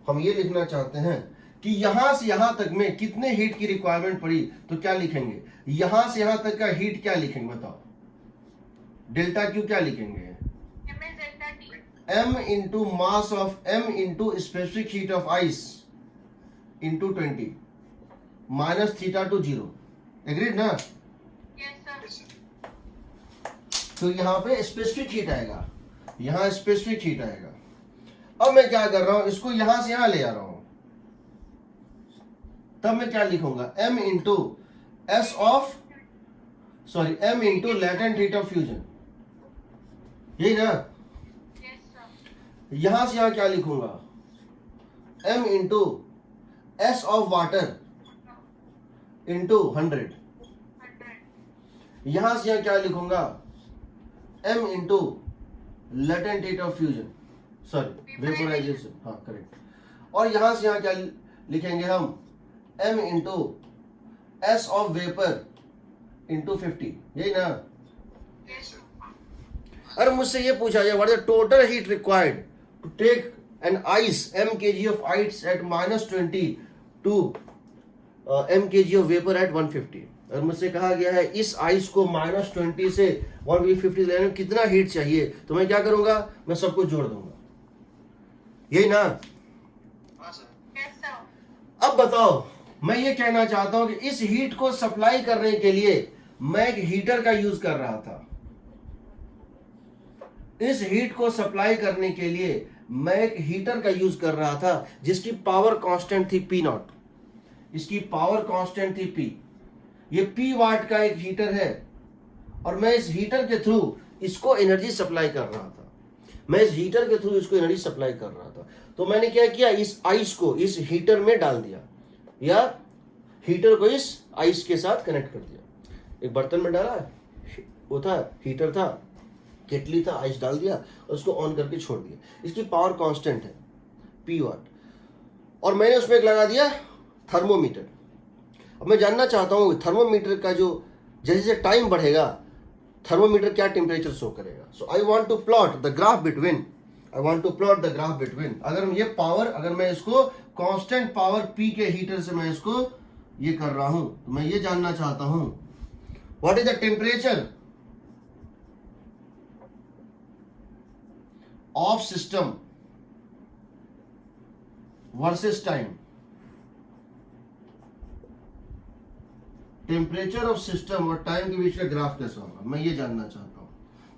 हम ये लिखना चाहते हैं कि यहां से यहां तक में कितने हीट की रिक्वायरमेंट पड़ी, तो क्या लिखेंगे, यहां से यहां तक का हीट क्या लिखेंगे बताओ, डेल्टा क्यू क्या लिखेंगे, M is delta T. m into mass of m into specific heat of ice into 20 minus theta two 0। Agreed ना? Yes, sir. Yes, sir. तो यहाँ पे स्पेसिफिक हीट आएगा, यहाँ स्पेसिफिक हीट आएगा। अब मैं क्या कर रहा हूं, इसको यहां से यहां ले आ रहा हूं, तब मैं क्या लिखूंगा, m into S of sorry m into latent heat of fusion, यही ना? Yes, sir. यहां से यहां क्या लिखूंगा, m into S of water into 100। 100. यहां से यहां क्या लिखूंगा, m into latent heat of fusion sorry vaporisation, हाँ करेक्ट। और यहां से यहां क्या लिखेंगे हम, m into S of vapour into 50, यही ना? Yes, sir. अरे मुझसे ये पूछा जाए what is the total heat required to take an ice m kg of ice at -20 to m kg of vapour at 150। और मुझसे कहा गया है इस आइस को -20 से 150 लेने में कितना हीट चाहिए, तो मैं क्या करूंगा, मैं सबको जोड़ दूंगा, यही ना? हाँ सर। Yes, sir. अब बताओ, मैं ये कहना चाहता हूं कि इस हीट को सप्लाई करने के लिए मैं एक हीटर का यूज कर रहा था, इस हीट को सप्लाई करने के लिए मैं एक हीटर का यूज कर रहा था जिसकी पावर कांस्टेंट थी P नॉट, इसकी पावर कांस्टेंट थी P, ये P वाट का एक हीटर है और मैं इस हीटर के थ्रू इसको एनर्जी सप्लाई कर रहा था, मैं इस हीटर के थ्रू इसको एनर्जी सप्लाई कर रहा था। तो मैंने क्या किया, इस आइस को इस हीटर में डाल दिया या हीटर को इस आइस के साथ कनेक्ट कर दिया, एक बर्तन में डाला, वो था हीटर था, केटली था, आइस डाल दिया और उसको ऑन करके छोड़ दिया। इसकी पावर कांस्टेंट है P वाट, और मैंने उसमें एक लगा दिया थर्मोमीटर। अब मैं जानना चाहता हूँ थर्मोमीटर का जो जैसे जैसे टाइम बढ़ेगा थर्मोमीटर क्या टेम्परेचर शो करेगा। So I want to plot the graph between, अगर ये पावर, अगर मैं इसको कांस्टेंट पावर P के हीटर से मैं इसको ये कर रहा हूं, तो मैं ये जानना चाहता हूं what is the temperature of system versus time, temperature of system और टाइम के बीच का ग्राफ कैसा होगा, मैं ये जानना चाहता हूं।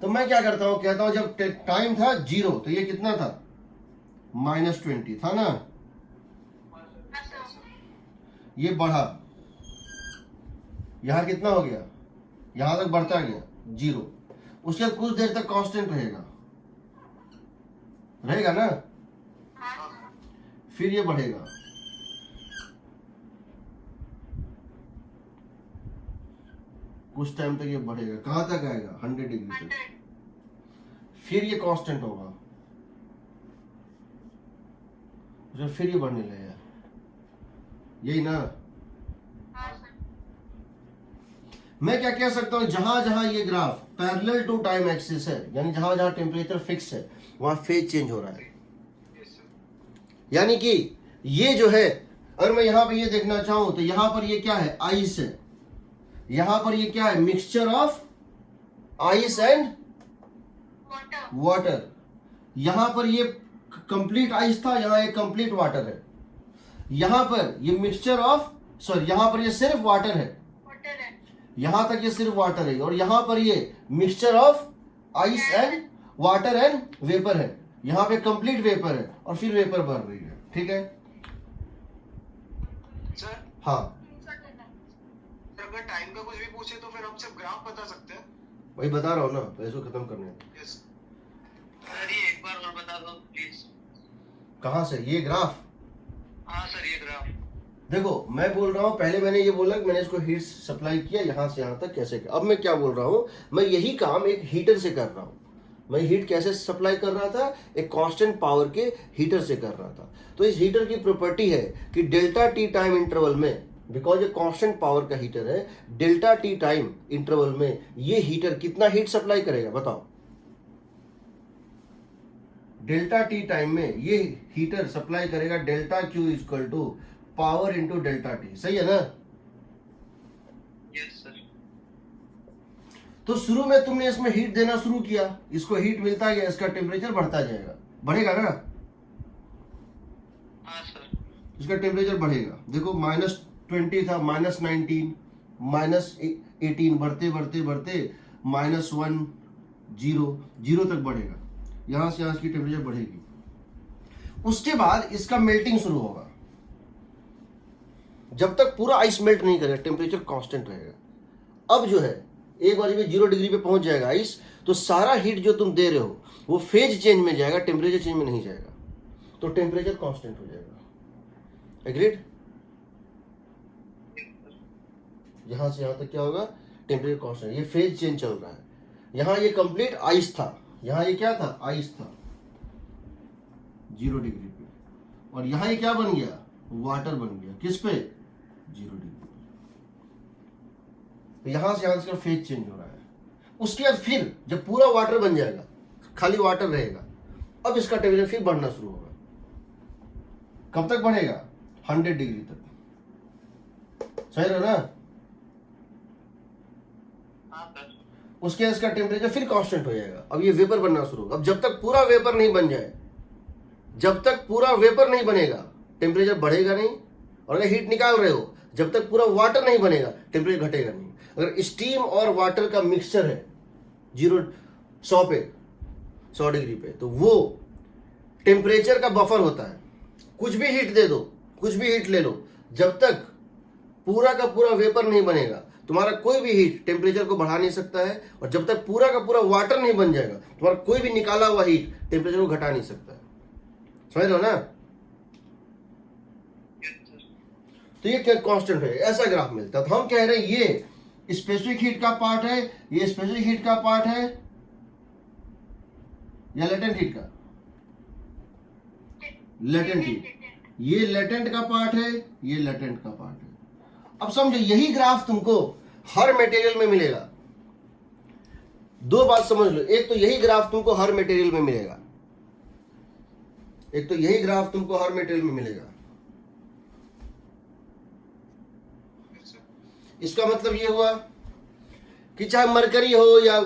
तो मैं क्या करता हूं, कहता हूं जब टाइम था 0 तो ये कितना था, -20 था ना, Yes, sir. ये बढ़ा, यहां कितना हो गया, यहां तक बढ़ता गया 0, उसके बाद कुछ देर तक कांस्टेंट रहेगा ना, हाँ, sir. फिर ये बढ़ेगा, कुछ टाइम तक ये बढ़ेगा, कहां तक आएगा 100 डिग्री तक, 100. फिर ये कांस्टेंट होगा, फिर ये बढ़ने लगेगा, यही ना? हाँ, sir. मैं क्या कह सकता हूं, जहां जहां ये graph parallel to time axis है, यानी जहां जहां टेम्परेचर फिक्स है वहां फेज चेंज हो रहा है, Yes, sir. यानी कि ये जो है, अगर मैं यहां पे ये देखना चाहूं तो यहां पर ये क्या है, आइस है, यहां पर ये क्या है, mixture of ice and Water. Water, यहां पर ये कंप्लीट आइस था, यहां एक कंप्लीट वाटर है, यहां पर ये मिक्सचर ऑफ सॉरी यहां पर ये सिर्फ वाटर है, Water है. यहां तक ये सिर्फ वाटर है, और यहां पर ये mixture of ice and water and vapour है, यहां पे कंप्लीट वेपर है और फिर वेपर बढ़ रही है, ठीक है? सर हाँ सर, अगर टाइम का कुछ भी पूछे तो फिर हम सिर्फ ग्राफ बता सकते हैं। वही बता रहा हूँ ना, तो इसको खत्म करने दो। यस सर ये एक बार और बता दो प्लीज। कहाँ से ये ग्राफ? हाँ सर ये ग्राफ। देखो मैं बोल रहा हूँ, पहले मैंने ये बोला कि मैंने इसको हीट सप्लाई किया यहाँ से यहाँ तक कैसे किया। अब मैं क्या बोल रहा हूँ, मैं यही काम एक हीटर से कर रहा हूँ। मैं हीट कैसे सप्लाई कर रहा था, एक कांस्टेंट पावर के हीटर से कर रहा था। तो इस हीटर की प्रॉपर्टी है कि डेल्टा टी टाइम इंटरवल में, बिकॉज ये कांस्टेंट पावर का हीटर है, डेल्टा टी टाइम इंटरवल में ये हीटर कितना हीट सप्लाई करेगा बताओ। डेल्टा टी टाइम में ये हीटर सप्लाई करेगा delta Q equal to power into delta T, सही है ना? Yes sir. तो शुरू में तुमने इसमें हीट देना शुरू किया, इसको हीट मिलता गया, इसका टेम्परेचर बढ़ता जाएगा, बढ़ेगा ना? हाँ सर। इसका टेम्परेचर बढ़ेगा। देखो -20 था, -19, -18, बढ़ते बढ़ते बढ़ते -1, 0 तक बढ़ेगा। यहां से यहां की टेम्परेचर बढ़ेगी। उसके बाद इसका मेल्टिंग शुरू होगा। जब तक पूरा आइस मेल्ट नहीं करेगा टेम्परेचर कांस्टेंट रहेगा। अब जो है एक बार जब 0 डिग्री पे पहुंच जाएगा आइस, तो सारा हीट जो तुम दे रहे हो वो फेज चेंज में जाएगा, टेम्परेचर चेंज में नहीं जाएगा, तो टेम्परेचर कांस्टेंट हो जाएगा। एग्रीड? यहां से यहां तक क्या होगा? Temperature constant. ये फेज चेंज चल रहा है। यहां ये कंप्लीट आइस था, यहां ये क्या था? आइस था 0 डिग्री पे, और यहां ये क्या बन गया? वाटर बन गया। किस पे? 0 डिग्री। तो यहां से यहां फेज चेंज हो रहा है। उसके बाद फिर जब पूरा वाटर बन जाएगा, खाली वाटर रहेगा, अब इसका टेम्परेचर फिर बढ़ना शुरू होगा। कब तक बढ़ेगा? 100 डिग्री तक। सही रहा ना? हाँ सर। उसके बाद इसका टेम्परेचर फिर कांस्टेंट हो जाएगा। अब ये वेपर बनना शुरू होगा। अब जब तक पूरा वेपर नहीं बन जाए, जब तक पूरा वेपर नहीं बनेगा, टेम्परेचर बढ़ेगा नहीं। और अगर हीट निकाल रहे हो, जब तक पूरा वाटर नहीं बनेगा, टेम्परेचर घटेगा नहीं। अगर स्टीम और वाटर का मिक्सचर है 100 डिग्री पे, तो वो टेम्परेचर का बफर होता है। कुछ भी हीट दे दो, कुछ भी हीट ले लो, जब तक पूरा का पूरा वेपर नहीं बनेगा, तुम्हारा कोई भी हीट टेम्परेचर को बढ़ा नहीं सकता है। और जब तक पूरा का पूरा वाटर नहीं बन जाएगा, तुम्हारा कोई भी निकाला हुआ हीट टेम्परेचर को घटा नहीं सकता है। समझ रहे हो ना? तो ये कांस्टेंट है, ऐसा ग्राफ मिलता है। तो हम कह रहे हैं ये स्पेसिफिक हीट का पार्ट है, ये स्पेसिफिक हीट का पार्ट है, या लेटेंट हीट का? Latent heat. ये लेटेंट का पार्ट है, ये लेटेंट का पार्ट है। अब समझो, यही ग्राफ तुमको हर मटेरियल में मिलेगा। दो बात समझ लो, एक तो यही ग्राफ तुमको हर मटेरियल में मिलेगा, एक तो यही ग्राफ तुमको हर मटेरियल में मिलेगा। इसका मतलब ये हुआ कि चाहे मरकरी हो या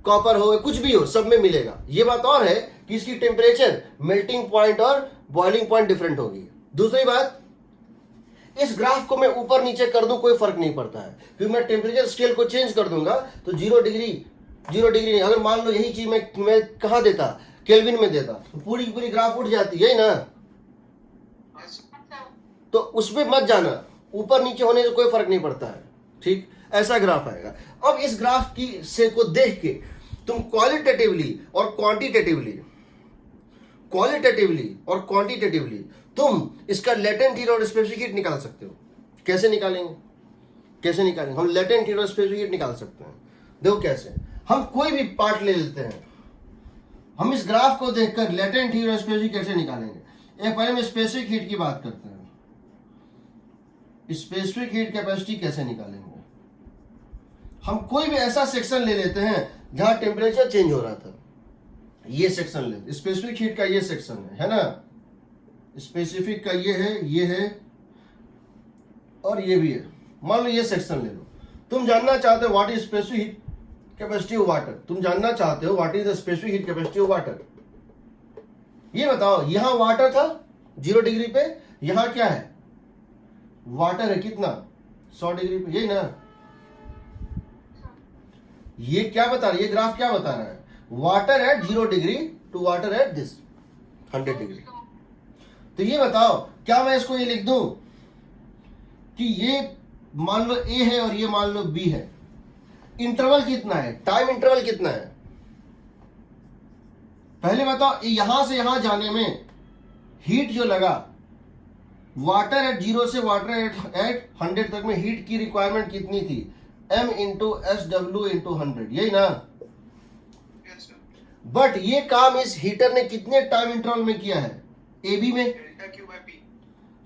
कॉपर हो या कुछ भी हो, सब में मिलेगा। ये बात और है कि इसकी टेम्परेचर, मेल्टिंग पॉइंट और बॉइलिंग पॉइंट डिफरेंट होगी। दूसरी बात, इस ग्राफ को मैं ऊपर नीचे कर दूं कोई फर्क नहीं पड़ता है, क्योंकि मैं टेम्परेचर स्केल को चेंज कर दूंगा तो 0 डिग्री नहीं। अगर मान लो यही चीज मैं कहाँ देता, केल्विन में देता, तो पूरी पूरी ग्राफ उठ जाती है ना। तो उसमें मत जाना, ऊपर नीचे होने से कोई फर्क नहीं पड़ता है। ठीक, ऐसा ग्राफ आएगा। अब इस ग्राफ की से को देख के तुम क्वालिटेटिवली और क्वांटिटेटिवली तुम इसका लेटेंट हीट और स्पेसिफिक हीट निकाल सकते हो। कैसे निकालेंगे? हम लेटेंट हीट और स्पेसिफिक हीट निकाल सकते हैं। देखो कैसे। हम कोई भी पार्ट ले लेते हैं, हम इस ग्राफ को देखकर लेटेंट हीट और स्पेसिफिक कैसे निकालेंगे। एक पहले हम स्पेसिफिक हीट की बात करते हैं। स्पेसिफिक हीट कैपेसिटी कैसे निकालेंगे? हम कोई भी ऐसा सेक्शन ले लेते हैं जहां टेम्परेचर चेंज हो रहा था। ये सेक्शन ले, स्पेसिफिक हीट का ये सेक्शन है ना, स्पेसिफिक का ये है और ये भी है। मान लो ये सेक्शन ले लो। तुम जानना चाहते हो what is specific heat capacity of water. तुम जानना चाहते हो what is the specific heat capacity of water. ये बताओ, यहां वाटर था 0 डिग्री पे, यहां क्या है? वाटर है कितना? 100 डिग्री पे, यही ना। ये क्या बता रहा है? ये ग्राफ क्या बता रहा है? Water at 0 degree to water at this 100 degree. तो ये बताओ, क्या मैं इसको ये लिख दूं कि ये मान लो ए है और ये मान लो बी है, इंटरवल कितना है, टाइम इंटरवल कितना है? पहले बताओ, यहां से यहां जाने में हीट जो लगा, वाटर एट 0 से वाटर एट 100 तक में हीट की रिक्वायरमेंट कितनी थी? m into S W into 100, यही ना। बट ये काम इस हीटर ने कितने टाइम इंटरवल में किया है? AB में। Delta Q by P.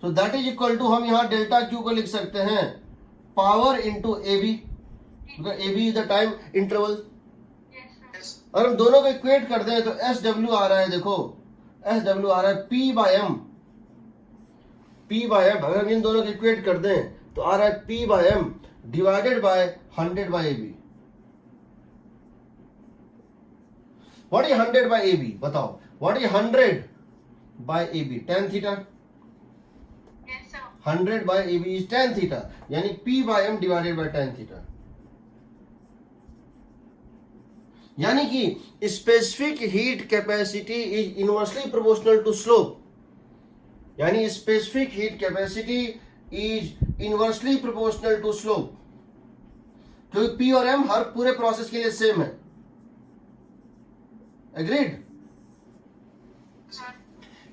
So that is equal to, हम यहां डेल्टा क्यू को लिख सकते हैं power into AB, AB is the time interval. और हम दोनों को इक्वेट कर दें तो SW आ रहा है, देखो SW आ रहा है P by M। P by M, अगर हम इन दोनों को इक्वेट कर दें तो आ रहा है P by M divided by 100 by A B. What is 100 by A B? बताओ what is 100 by A B? tan theta. Yes, sir. 100 by A B is tan theta, यानी P by M divided by tan theta. यानी कि specific heat capacity is inversely proportional to slope, यानी specific heat capacity is inversely proportional to slope, क्योंकि P और M हर पूरे process के लिए सेम है। एग्रीड? Sir.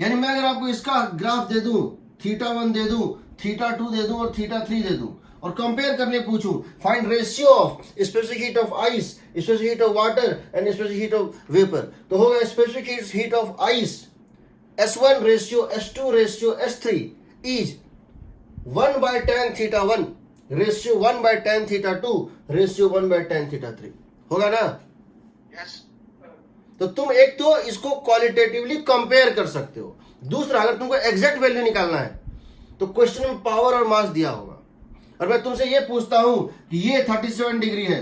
यानी मैं अगर आपको इसका ग्राफ दे दूं, θ1 दे दूं, θ2 दे दूं और θ3 दे दूं और कंपेयर करने पूछूं, find ratio of specific heat of ice, specific heat of water and specific heat of vapour, तो होगा specific heat of ice S1 ratio S2 ratio S3 is 1 by tan θ1 ratio 1 by tan θ2 ratio 1 by tan θ3 होगा ना? Yes तो तुम एक तो इसको qualitatively compare कर सकते हो, दूसरा अगर तुमको एग्जैक्ट वैल्यू निकालना है तो क्वेश्चन में पावर और मास दिया होगा, और मैं तुमसे ये पूछता हूं कि ये 37 डिग्री है,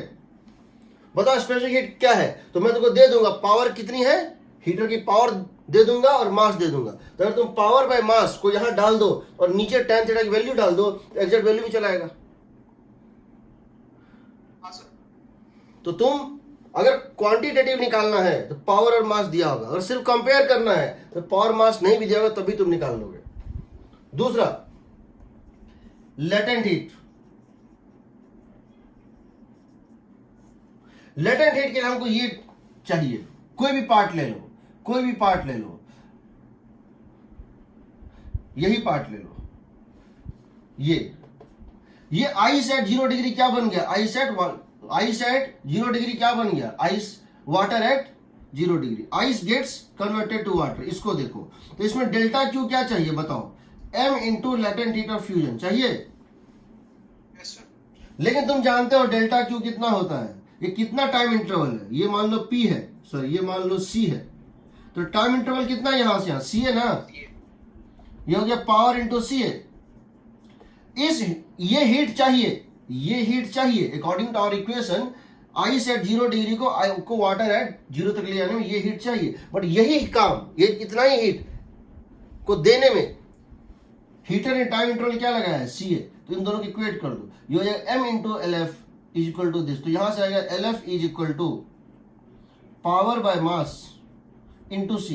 बताओ स्पेसिफिक हीट क्या है, तो मैं तुमको दे दूंगा पावर कितनी है, हीटर की पावर दे दूंगा और मास दे दूंगा। तो अगर तुम पावर बाय मास को यहां डाल दो और नीचे tan थीटा की वैल्यू डाल दो तो एग्जैक्ट वैल्यू भी चला आएगा। हाँ सर। तो तुम अगर क्वांटिटेटिव निकालना है तो पावर और मास दिया होगा, अगर सिर्फ कंपेयर करना है तो पावर मास नहीं भी दिया होगा तभी तुम निकाल लोगे। दूसरा लेटेंट हीट, लेटेंट हीट के लिए हमको ये चाहिए, कोई भी पार्ट ले लो, कोई भी पार्ट ले लो, यही पार्ट ले लो, ये आइस एट 0 डिग्री क्या बन गया, आइस एट 0 डिग्री क्या बन गया, ice water at 0 degree, ice gets converted to water. इसको देखो तो इसमें डेल्टा क्यू क्या चाहिए बताओ, m into latent heat of fusion चाहिए, यस सर। लेकिन तुम जानते हो डेल्टा क्यू कितना होता है, ये कितना टाइम इंटरवल है, ये मान लो P है, सॉरी ये मान लो C है, तो टाइम इंटरवल कितना है यहां से यहां, C है ना, ये हो गया पावर इंटू C है। ये हीट चाहिए according to our equation, ice at 0 degree को वाटर एट 0 तक ले जाने में ये हीट चाहिए, बट यही काम, ये इतना ही हीट को देने में हीटर ने टाइम इंटरवल क्या लगाया है, C है, तो इन दोनों को इक्वेट कर दो, ये हो जाएगा m into L F is equal to this, तो यहां से आएगा L F is equal to power by mass into C।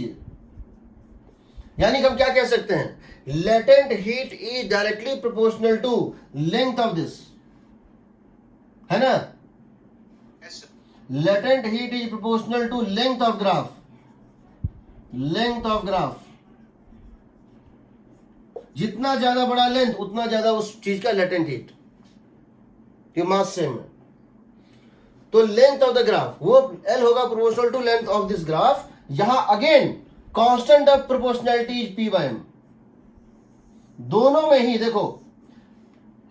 यानी कि हम क्या कह सकते हैं, latent heat is directly proportional to length of this, है ना, yes sir. Latent heat is proportional to length of graph, length of graph, जितना ज्यादा बड़ा लेंथ उतना ज्यादा उस चीज का लेटेंट हीट, ये मास सेम है। तो लेंथ ऑफ द ग्राफ वो L होगा proportional to length of this graph, यहां again constant of proportionality is P by M। दोनों में ही देखो,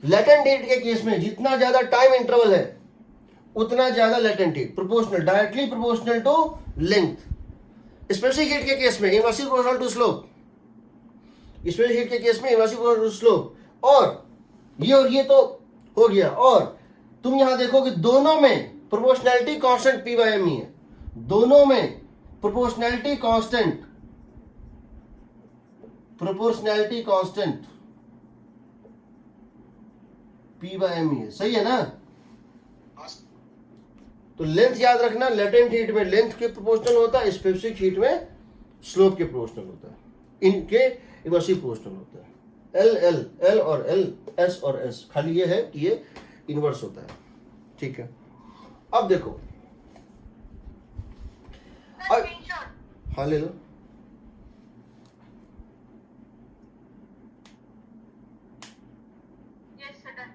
लेटेंट हीट के केस में जितना ज्यादा टाइम इंटरवल है उतना ज्यादा latent heat, proportional, directly proportional to length. Specific heat के केस में inversely proportional to slope, specific heat के केस में इनवर्सली प्रोपोर्शनल टू स्लोप, और ये तो हो गया। और तुम यहां देखो कि दोनों में proportionality constant P by M ही है, दोनों में proportionality constant P by M ही है, सही है ना। हाँ सर। तो लेंथ याद रखना, लेटेंट हीट में लेंथ के प्रोपोर्शनल होता है, स्पेसिफिक हीट में स्लोप के प्रोपोर्शनल होता है, इनके इनवर्सली प्रोपोर्शनल होता है। L और L, S और S, खाली ये है कि ये इनवर्स होता है, ठीक है। अब देखो, Sir, screenshot. हाँ ले लो, Yes, sir, done.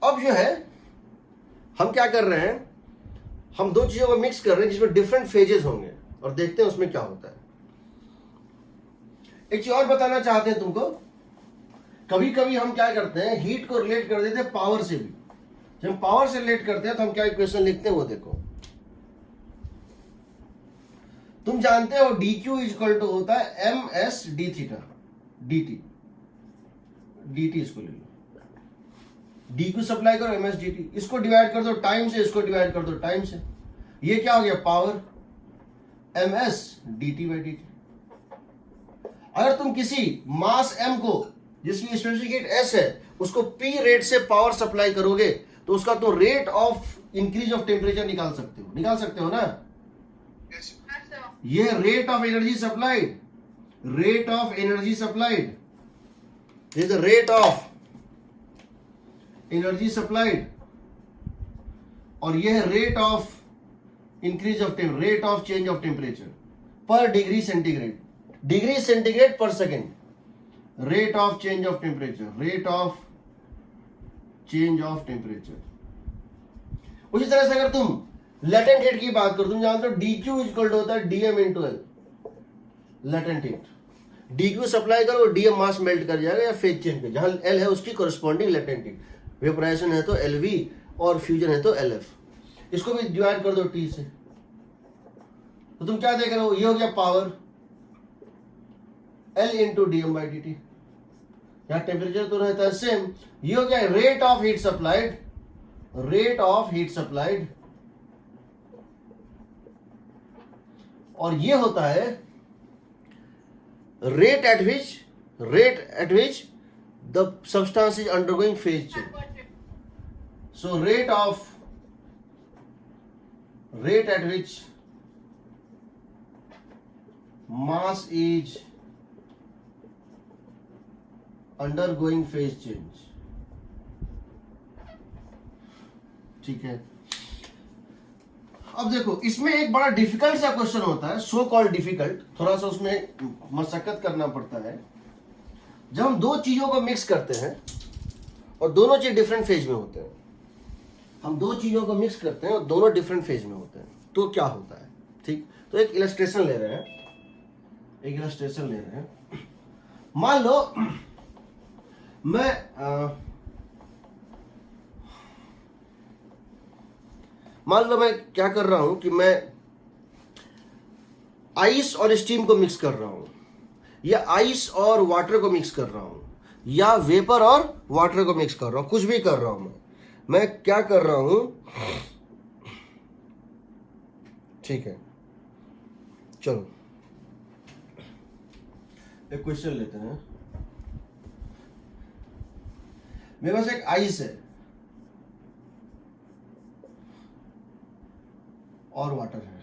अब जो है हम क्या कर रहे हैं, हम दो चीजों को मिक्स कर रहे हैं जिसमें डिफरेंट फेजेस होंगे और देखते हैं उसमें क्या होता है। एक चीज और बताना चाहते हैं तुमको, कभी कभी हम क्या करते हैं, हीट को रिलेट कर देते हैं पावर से भी। जब हम पावर से रिलेट करते हैं तो हम क्या इक्वेशन लिखते हैं वो देखो। तुम जानते हो dq इज इक्वल टू होता है ms d theta dt, dt इसको ले लो, dq सप्लाई करो ms dt, इसको डिवाइड कर दो टाइम से, इसको डिवाइड कर दो टाइम से, ये क्या हो गया power ms dt by dt। अगर तुम किसी मास m को जिसकी स्पेसिफिक s है उसको p रेट से पावर सप्लाई करोगे तो उसका तो rate of increase of temperature निकाल सकते हो ना। Yes. हाँ सर। ये rate of energy supplied, rate of energy supplied, this is the rate of energy supplied, और यह है rate of increase of rate of change of temperature पर डिग्री सेंटीग्रेड, डिग्री सेंटीग्रेड पर second, rate of change of temperature, rate of change of temperature. उसी तरह से अगर तुम लेटेंट हीट की बात करो, तुम जानते हो dq इक्वल टू होता है dm into L, latent heat, dq supply करो dm मास मेल्ट कर जाएगा या फेज चेंज पे, जहां l है उसकी कोरस्पॉन्डिंग लेटेंट हीट, वेपोराइजेशन है तो lv और फ्यूजन है तो lf, इसको भी डिवाइड कर दो t से, तो तुम क्या देख रहे हो, ये हो गया power l into dm by dt, यहाँ टेम्परेचर तो रहता है सेम, ये हो गया rate of heat supplied, rate of heat supplied, और ये होता है rate at which the substance is undergoing phase change. So rate at which mass is undergoing phase change, ठीक है। अब देखो इसमें एक बड़ा डिफिकल्ट सा क्वेश्चन होता है, सो कॉल्ड डिफिकल्ट, थोड़ा सा उसमें मशक्कत करना पड़ता है। जब हम दो चीजों को मिक्स करते हैं और दोनों चीज डिफरेंट फेज में होते हैं, हम दो चीजों को मिक्स करते हैं और दोनों डिफरेंट फेज में होते हैं, तो क्या होता है, ठीक। तो एक इलस्ट्रेशन ले रहे हैं, मान लो मैं क्या कर रहा हूं कि मैं आइस और स्टीम को मिक्स कर रहा हूं, या आइस और वाटर को मिक्स कर रहा हूं, या वेपर और वाटर को मिक्स कर रहा हूं, कुछ भी कर रहा हूं मैं क्या कर रहा हूं, ठीक है। चलो एक क्वेश्चन लेते हैं, मेरे पास एक आइस है और वाटर है,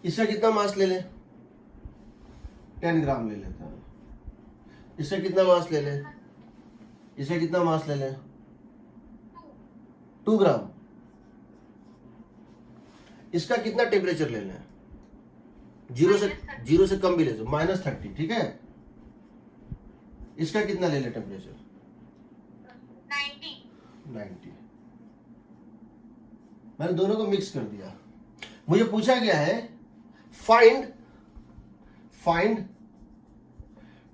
इसका कितना मास ले लें, 10 ग्राम ले लेते हैं। इसका कितना मास ले लें, इसका कितना मास ले लें, 2 ग्राम। इसका कितना टेम्परेचर ले लें, जीरो से कम भी ले लो, -30, ठीक है। इसका कितना ले लें टेम्परेचर, 90। मैंने दोनों को मिक्स कर दिया, मुझे पूछा गया है find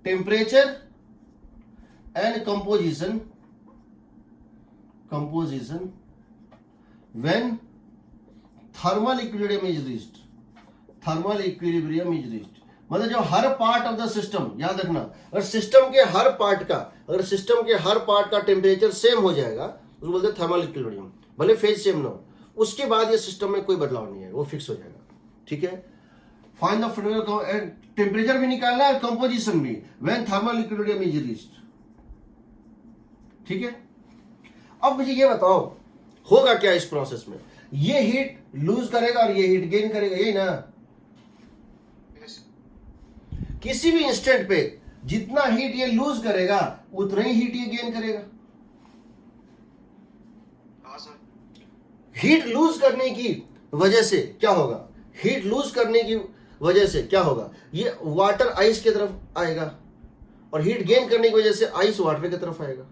temperature and composition when thermal equilibrium is reached, मतलब जब हर पार्ट ऑफ द सिस्टम, याद रखना, अगर सिस्टम के हर पार्ट का टेम्परेचर सेम हो जाएगा उसको बोलते हैं थर्मल इक्विलिब्रियम, भले फेज सेम ना हो, उसके बाद ये सिस्टम में कोई बदलाव नहीं है, वो फिक्स हो जाएगा, ठीक है। फाइंड द टेम्परेचर भी निकालना है, कंपोजिशन भी, when thermal equilibrium is reached, ठीक है। अब मुझे ये बताओ होगा क्या इस प्रोसेस में, ये हीट लूज करेगा और ये हीट गेन करेगा, यही ना। Yes. किसी भी इंस्टेंट पे जितना हीट ये लूज करेगा उतना ही हीट ये गेन करेगा। हाँ सर। हीट लूज करने की वजह से क्या होगा, ये वाटर आइस की तरफ आएगा और हीट गेन करने की वजह से आइस वाटर की तरफ आएगा,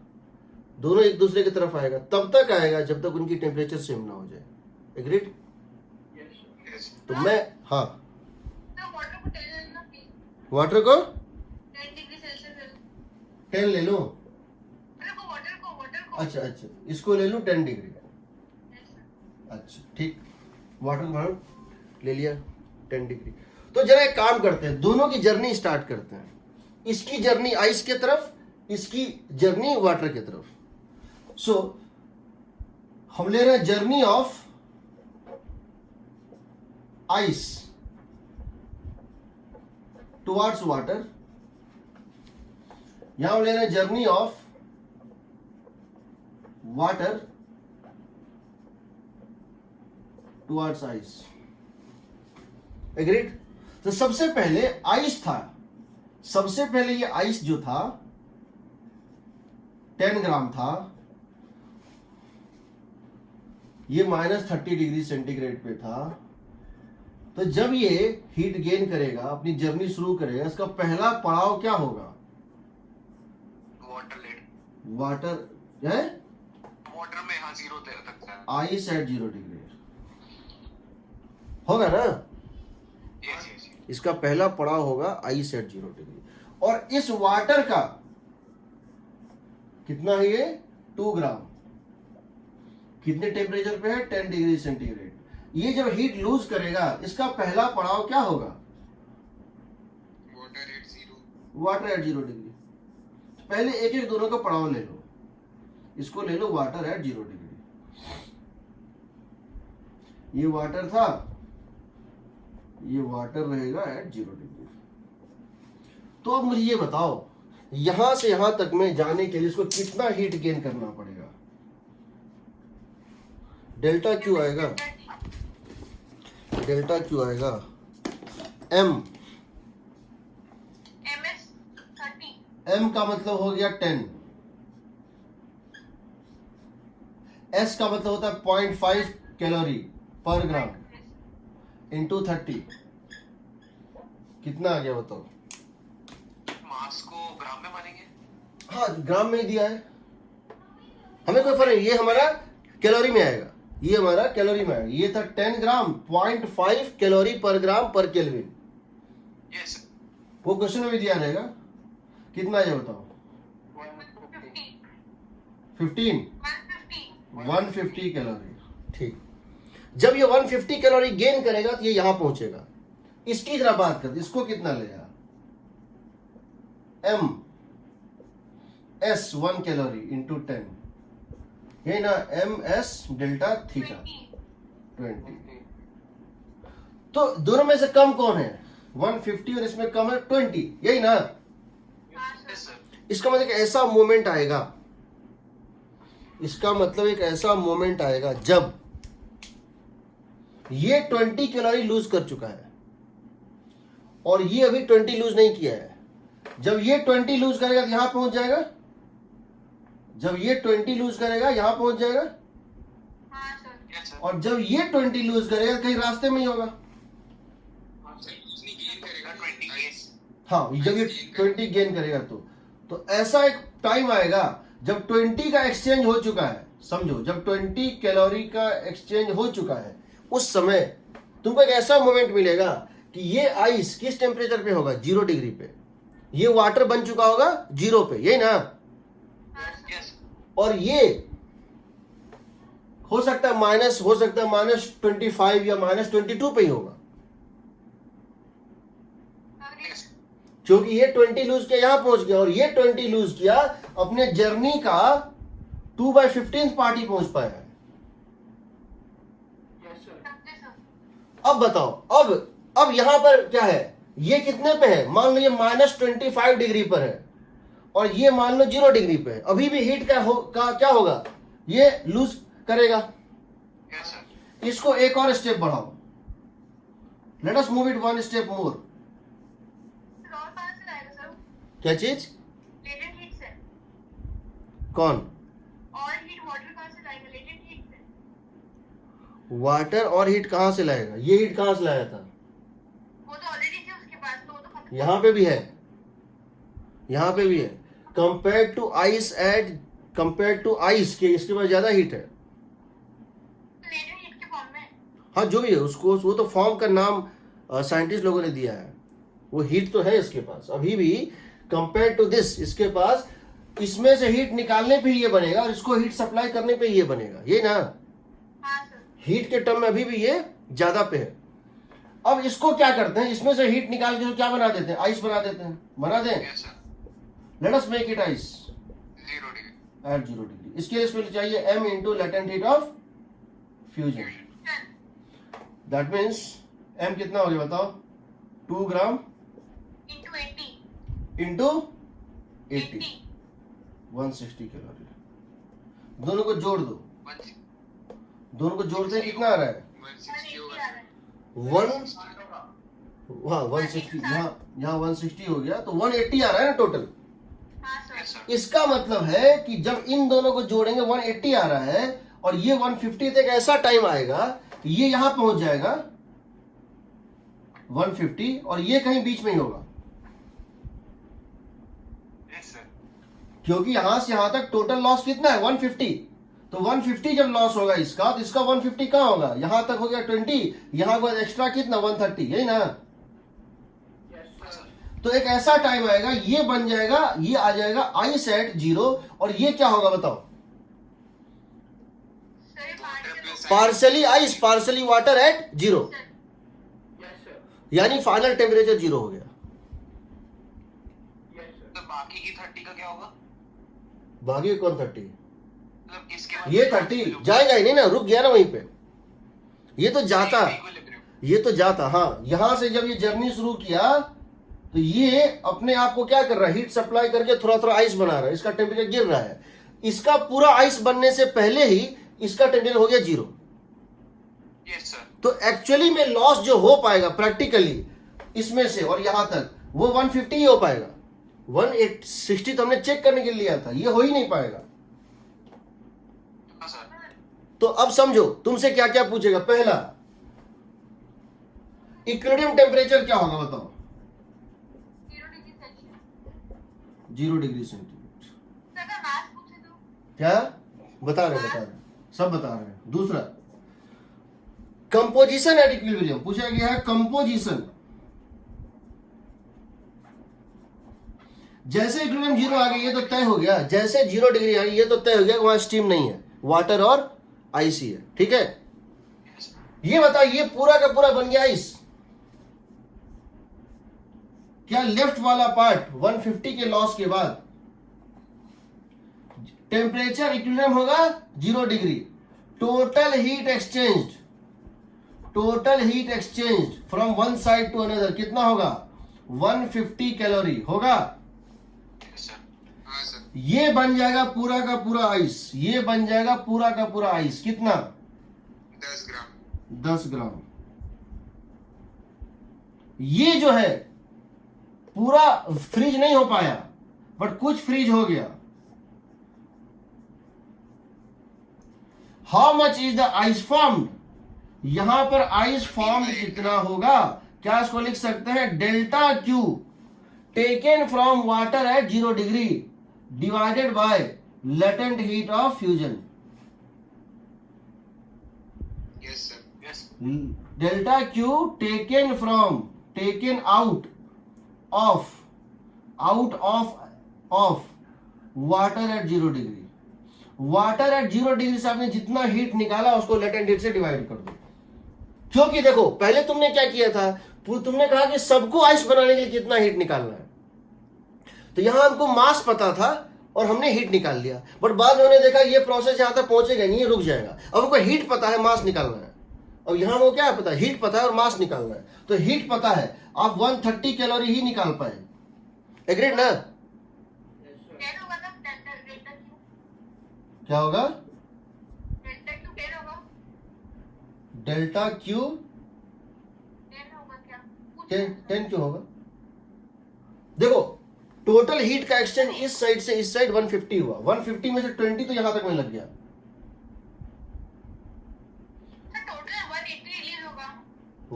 दोनों एक दूसरे की तरफ आएगा, तब तक आएगा जब तक उनकी टेम्परेचर सेम ना हो जाए। एग्रीड? Yes. तो मैं, हाँ, वाटर को 10 लेना प्लीज, वाटर को 10 डिग्री सेल्सियस ले लो। 10 ले लो, वाटर को अच्छा, इसको ले लो 10 डिग्री, Yes, sir. अच्छा ठीक, वाटर को ले लिया 10 डिग्री। तो जरा एक काम करते हैं, दोनों की जर्नी स्टार्ट करते हैं। इसकी जर्नी आइस के तरफ, इसकी जर्नी वाटर के तरफ। सो हम ले रहे हैं journey of ice towards water, यहां हम ले रहे हैं journey of water towards ice. Agreed? तो सबसे पहले आइस था, सबसे पहले ये आइस जो था 10 ग्राम था, ये -30 डिग्री सेंटीग्रेड पे था। तो जब ये हीट गेन करेगा, अपनी जर्नी शुरू करेगा, इसका पहला पड़ाव क्या होगा? वाटर लेट, वाटर है, वाटर में हाँ 0 तक है। आइस एट 0 डिग्री होगा ना? Yes yes. इसका पहला पड़ाव होगा आइस एट 0 डिग्री। और इस वाटर का कितना है ये? 2 ग्राम। कितने टेम्परेचर पे है? 10 डिग्री सेंटीग्रेड। ये जब हीट लूज करेगा, इसका पहला पड़ाव क्या होगा? Water at 0। Water at 0 degree. पहले एक एक दोनों का पड़ाव ले लो। इसको ले लो वाटर एट 0 डिग्री। ये वाटर था, ये वाटर रहेगा एट 0 डिग्री। तो अब मुझे ये बताओ, यहां से यहां तक में जाने के लिए इसको कितना हीट गेन करना पड़ेगा? डेल्टा क्यू आएगा, डेल्टा क्यू आएगा एम। MS 30 एम का मतलब हो गया 10, एस का मतलब होता है 0.5 कैलोरी पर ग्राम इंटू 30। कितना आ गया बताओ? मास को ग्राम में मानेंगे? हाँ, ग्राम में ही दिया है, हमें कोई फर्क नहीं। ये हमारा कैलोरी में आएगा, ये हमारा कैलोरी में आएगा। ये था 10 ग्राम, 0.5 कैलोरी पर ग्राम पर केल्विन। यस। वो क्वेश्चन में भी दिया रहेगा। कितना है ये बताओ? 15 150 कैलोरी। ठीक। जब ये 150 कैलोरी गेन करेगा तो ये यहां पहुंचेगा। इसकी जरा बात करते, इसको कितना लेगा? एम एस 1 कैलोरी इंटू 10, ये ना एम एस डेल्टा थीटा 20। तो दोनों में से कम कौन है? 150 और इसमें कम है 20, यही ना? Yes sir. इसका मतलब एक ऐसा मोमेंट आएगा, इसका मतलब एक ऐसा मोमेंट आएगा जब ये 20 कैलोरी लूज कर चुका है और ये अभी 20 लूज नहीं किया है। जब ये 20 लूज करेगा तो यहां पहुंच जाएगा, जब ये 20 लूज करेगा यहां पहुंच जाएगा, हाँ सर। Yes sir. और जब ये 20 लूज करेगा कहीं रास्ते में ही होगा। उतनी गेन करेगा 20 गेस। हाँ, जब ये 20 गेन करेगा तो ऐसा एक टाइम आएगा जब 20 का एक्सचेंज हो चुका है। समझो, जब 20 कैलोरी का एक्सचेंज हो चुका है, उस समय तुमको एक ऐसा मोमेंट मिलेगा कि ये आइस किस टेम्परेचर पे होगा? 0 डिग्री पे। ये वाटर बन चुका होगा 0 पे, यही ना? यस। और ये हो सकता है माइनस, हो सकता है -25 या -22 पे ही होगा, क्योंकि ये 20 लूज किया यहां पहुंच गया और ये 20 लूज किया, अपने जर्नी का 2/15 पार्ट ही पहुंच पाया है। Yes sir. समझे सर। अब बताओ, अब यहां पर क्या है? ये कितने पे है? मान लो ये -25 डिग्री पर है और ये मान लो 0 डिग्री पे है। अभी भी हीट का क्या होगा? ये लूज करेगा। Yes sir. इसको एक और स्टेप बढ़ाओ, let us move it 1 step more. Sir और कहाँ से लाएगा सर? क्या चीज? लेटेंट हीट से। कौन? और हीट वाटर कहाँ से लाएगा? लेटेंट हीट से। वाटर और हीट कहां से लाएगा? ये हीट कहां से लाया था? वो तो ऑलरेडी थी उसके पास, तो वो तो खत्म। यहां पे भी है, यहां पे भी है। Compare to ice at, compare to ice के इसके पास ज्यादा हीट है। लेटेंट हीट के फॉर्म में। हाँ, जो भी है उसको, वो तो फॉर्म का नाम साइंटिस्ट लोगों ने दिया है। वो हीट तो है इसके पास अभी भी, कंपेयर टू दिस इसके पास, इसमें से हीट निकालने पे ही ये बनेगा और इसको हीट सप्लाई करने पे ही ये बनेगा, ये ना? हाँ सर। हीट के टर्म में अभी भी ये ज्यादा पे है। अब इसको क्या करते हैं? इसमें से हीट निकाल के तो क्या बना देते हैं? आइस बना देते हैं। बना दें? Yes sir. Let us make it ice 0 degree at 0 degree. इसके लिए इसमें चाहिए m into latent heat of fusion. That means m कितना हो गया बताओ? 2 ग्राम into 80. Into 80, 160 calorie. दोनों को जोड़ दो, दोनों को जोड़ते हैं कितना आ रहा है? 160 180 होगा आ रहा है. हाँ 160, यहाँ 160 हो गया तो 180 आ रहा है ना टोटल। हाँ सर. यस सर इसका मतलब है कि जब इन दोनों को जोड़ेंगे 180 आ रहा है और ये 150 तक ऐसा टाइम आएगा ये यहां पहुंच जाएगा 150 और ये कहीं बीच में ही होगा, यस सर क्योंकि यहां से यहां तक टोटल लॉस कितना है? 150। तो 150 जब लॉस होगा इसका तो इसका 150 कहां होगा? यहां तक हो गया 20, यहां को एक्स्ट्रा कितना? 130, यही ना? Yes sir. तो एक ऐसा टाइम आएगा ये बन जाएगा, ये आ जाएगा आइस एट 0 और ये क्या होगा बताओ? सर ये partial. Partially ice partially water at 0, sir. Yes sir. यानी फाइनल टेम्परेचर 0 हो गया। Yes sir. तो बाकी की 30 का क्या होगा? बाकी कौन 30? मतलब इसके बाद ये 30 जाएगा ही नहीं ना, रुक गया ना वहीं पे। ये तो जाता, ये तो जाता। हाँ यहां से जब ये जर्नी शुरू किया तो ये अपने आप को क्या कर रहा है? हीट सप्लाई करके थोड़ा थोड़ा आइस बना रहा है, इसका टेम्परेचर गिर रहा है। इसका पूरा आइस बनने से पहले ही इसका टेम्परेचर हो गया 0। यस सर तो एक्चुअली में लॉस जो हो पाएगा प्रैक्टिकली इसमें से और यहां तक वो 150 ही हो पाएगा। 160 तो हमने चेक करने के लिए लिया था, ये हो ही नहीं पाएगा। हाँ सर तो अब समझो तुमसे क्या क्या पूछेगा। पहला, इक्विलिब्रियम टेम्परेचर क्या होगा बताओ? 0 degree Celsius. 0 degree centigrade. Sir अगर मास पूछे तो? क्या बता रहे सब बता रहे हैं। दूसरा, कंपोजिशन एट इक्विलिब्रियम पूछा गया है। कंपोजिशन जैसे इक्विलिब्रियम 0 आ गई ये तो तय हो गया, जैसे 0 डिग्री आ गई ये तो तय हो गया वहां स्टीम नहीं है, वाटर और आइस ही है। ठीक है, ये बताओ ये पूरा का पूरा बन गया आइस। क्या लेफ्ट वाला पार्ट 150 के लॉस के बाद टेम्परेचर इक्विलिब्रियम होगा 0 degree. Total heat exchange from one side to another कितना होगा? 150 कैलोरी होगा। यस सर हाँ सर ये बन जाएगा पूरा का पूरा आइस, ये बन जाएगा पूरा का पूरा आइस। कितना? 10 ग्राम 10 ग्राम। ये जो है पूरा फ्रीज नहीं हो पाया बट कुछ फ्रीज हो गया। How much is the ice formed? यहां पर आइस फॉर्म्ड कितना होगा? क्या इसको लिख सकते हैं? Delta Q taken from water at 0 degree divided by latent heat of fusion. Yes sir yes delta Q taken out of water at 0 degree. Water at 0 degree से आपने जितना हीट निकाला उसको लेटेंट हीट से डिवाइड कर दो। क्योंकि देखो पहले तुमने क्या किया था, तुमने कहा कि सबको आइस बनाने के लिए कितना हीट निकालना है, तो यहां हमको मास पता था और हमने हीट निकाल लिया। बट बाद में उन्होंने देखा ये प्रोसेस यहां तक पहुंचेगा नहीं, ये रुक जाएगा। अब हमको हीट पता है, मास निकालना है। अब यहां वो क्या पता है? हीट पता है और मास निकालना है। तो हीट पता है, आप 130 कैलोरी ही निकाल पाए। एग्रीड ना? Yes sir. 10 होगा तब डेल्टा क्यू. क्या होगा? डेल्टा क्यू 10 होगा. डेल्टा क्यू 10 होगा क्या? 10 क्यों होगा? देखो टोटल हीट का एक्सचेंज इस साइड से इस साइड 150 हुआ। 150 में से 20 तो यहां तक में लग गया। सर टोटल 180 रिलीज होगा.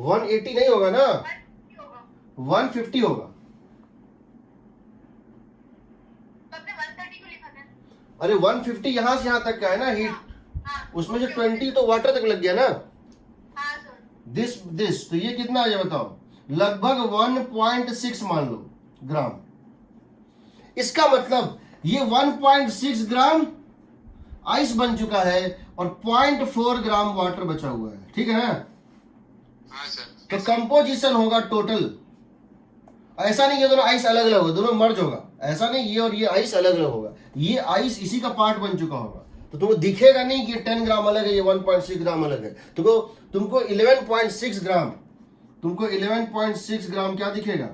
180 नहीं होगा ना, 150 होगा. 150 होगा। तो आपने 130 को लिखा था. अरे 150 यहां से यहां तक का है ना हीट, हाँ. उसमें से ओके, 20 तो वाटर तक लग गया ना। हाँ सर. दिस तो ये कितना आ जाए बताओ? लगभग 1.6 मान लो ग्राम। इसका मतलब ये 1.6 ग्राम आइस बन चुका है और 0.4 ग्राम वाटर बचा हुआ है। ठीक है ना? हाँ सर तो कंपोजिशन होगा टोटल। ऐसा नहीं ये दोनों आइस अलग अलग होगा, दोनों मर्ज होगा, ऐसा नहीं ये और ये आइस अलग अलग होगा, ये आइस इसी का पार्ट बन चुका होगा। तो तुमको दिखेगा नहीं कि ये 10 ग्राम अलग है, ये 1.6 ग्राम अलग है। तुमको 11.6 ग्राम, तुमको 11.6 ग्राम क्या दिखेगा,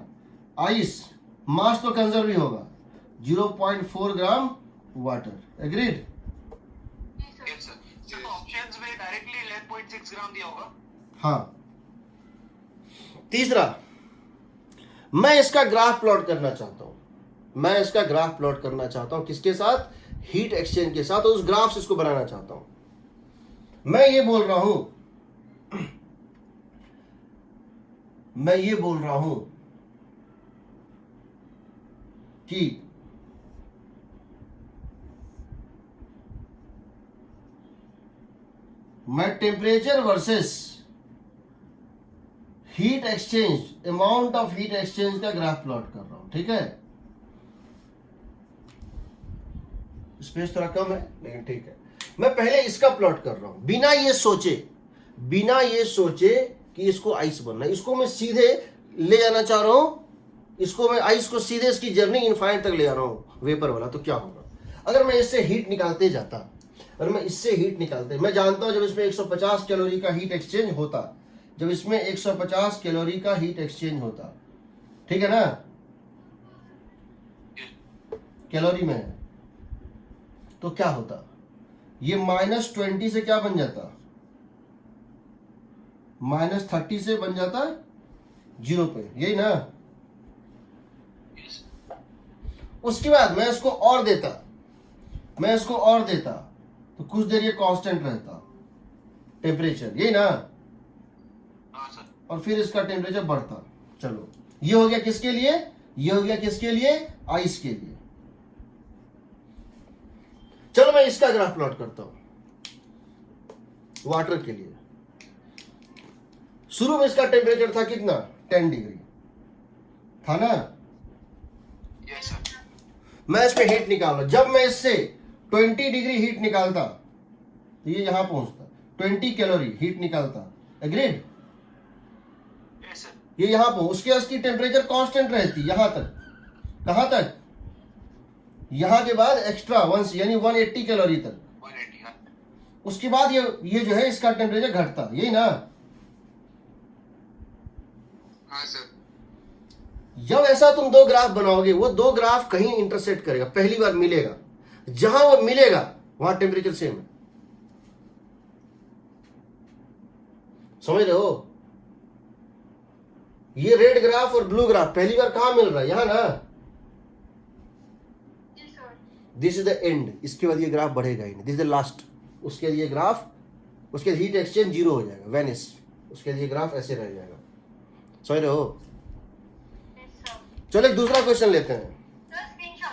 आइस। मास तो कंजर्व ही होगा, 0.4 gram water. Agreed? Yes sir. Sir तो ऑप्शंस में डायरेक्टली 11.6 ग्राम दिया होगा। हाँ। तीसरा, मैं इसका ग्राफ प्लॉट करना चाहता हूं, मैं इसका ग्राफ प्लॉट करना चाहता हूं, किसके साथ, हीट एक्सचेंज के साथ, और उस ग्राफ से इसको बनाना चाहता हूं। मैं ये बोल रहा हूं कि मैं temperature versus heat exchange, amount of heat exchange का ग्राफ प्लॉट कर रहा हूं। ठीक है, स्पेस थोड़ा कम है लेकिन ठीक है। मैं पहले इसका प्लॉट कर रहा हूं बिना ये सोचे कि इसको आइस बनना है। इसको मैं सीधे ले जाना चाह रहा हूं, इसको मैं आइस को सीधे इसकी जर्नी इनफाइनाइट तक ले जा रहा हूं वेपर वाला। तो क्या होगा अगर मैं इससे हीट निकालते जाता, अगर मैं इससे हीट निकालते, मैं जानता हूं जब इसमें 150 कैलोरी का हीट एक्सचेंज होता, जब इसमें 150 कैलोरी का हीट एक्सचेंज होता, ठीक है ना, कैलोरी में है, तो क्या होता, ये -20 से क्या बन जाता, -30 से बन जाता 0 पे, यही ना। उसके बाद मैं इसको और देता, तो कुछ देर ये कांस्टेंट रहता टेम्परेचर, यही ना। हाँ सर। और फिर इसका टेम्परेचर बढ़ता। चलो ये हो गया किसके लिए, ये हो गया किसके लिए, आइस के लिए। चलो मैं इसका ग्राफ प्लॉट करता हूं वाटर के लिए। शुरू में इसका टेम्परेचर था कितना, 10 डिग्री था ना। Yes sir. मैं इसमें हीट निकाल रहा, जब मैं इससे 20 डिग्री हीट निकालता तो ये यहां पहुंचता, 20 कैलोरी हीट निकालता। एग्रीड? Yes sir. ये यहां पहुंच, उसके इसकी टेम्परेचर कांस्टेंट रहती यहां तक। कहां तक, यहां के बाद एक्स्ट्रा 1 यानी 180 कैलोरी तक। 180। हाँ। उसके बाद ये जो है इसका टेम्परेचर घटता, यही ना। हाँ सर। जब ऐसा तुम दो ग्राफ बनाओगे, वो दो ग्राफ कहीं इंटरसेक्ट करेगा, पहली बार मिलेगा, जहां वो मिलेगा वहां टेम्परेचर सेम है। समझ रहे हो? ये रेड ग्राफ और ब्लू ग्राफ पहली बार कहां मिल रहा है, यहां ना। जी sir. This is the end, इसके बाद ये ग्राफ बढ़ेगा ही नहीं, दिस इज द लास्ट। उसके लिए ग्राफ, उसके हीट एक्सचेंज 0 हो जाएगा, वेनिस। उसके लिए ग्राफ ऐसे रह जाएगा। समझ रहे हो? Yes sir. चलो एक दूसरा क्वेश्चन लेते हैं। Sir screenshot.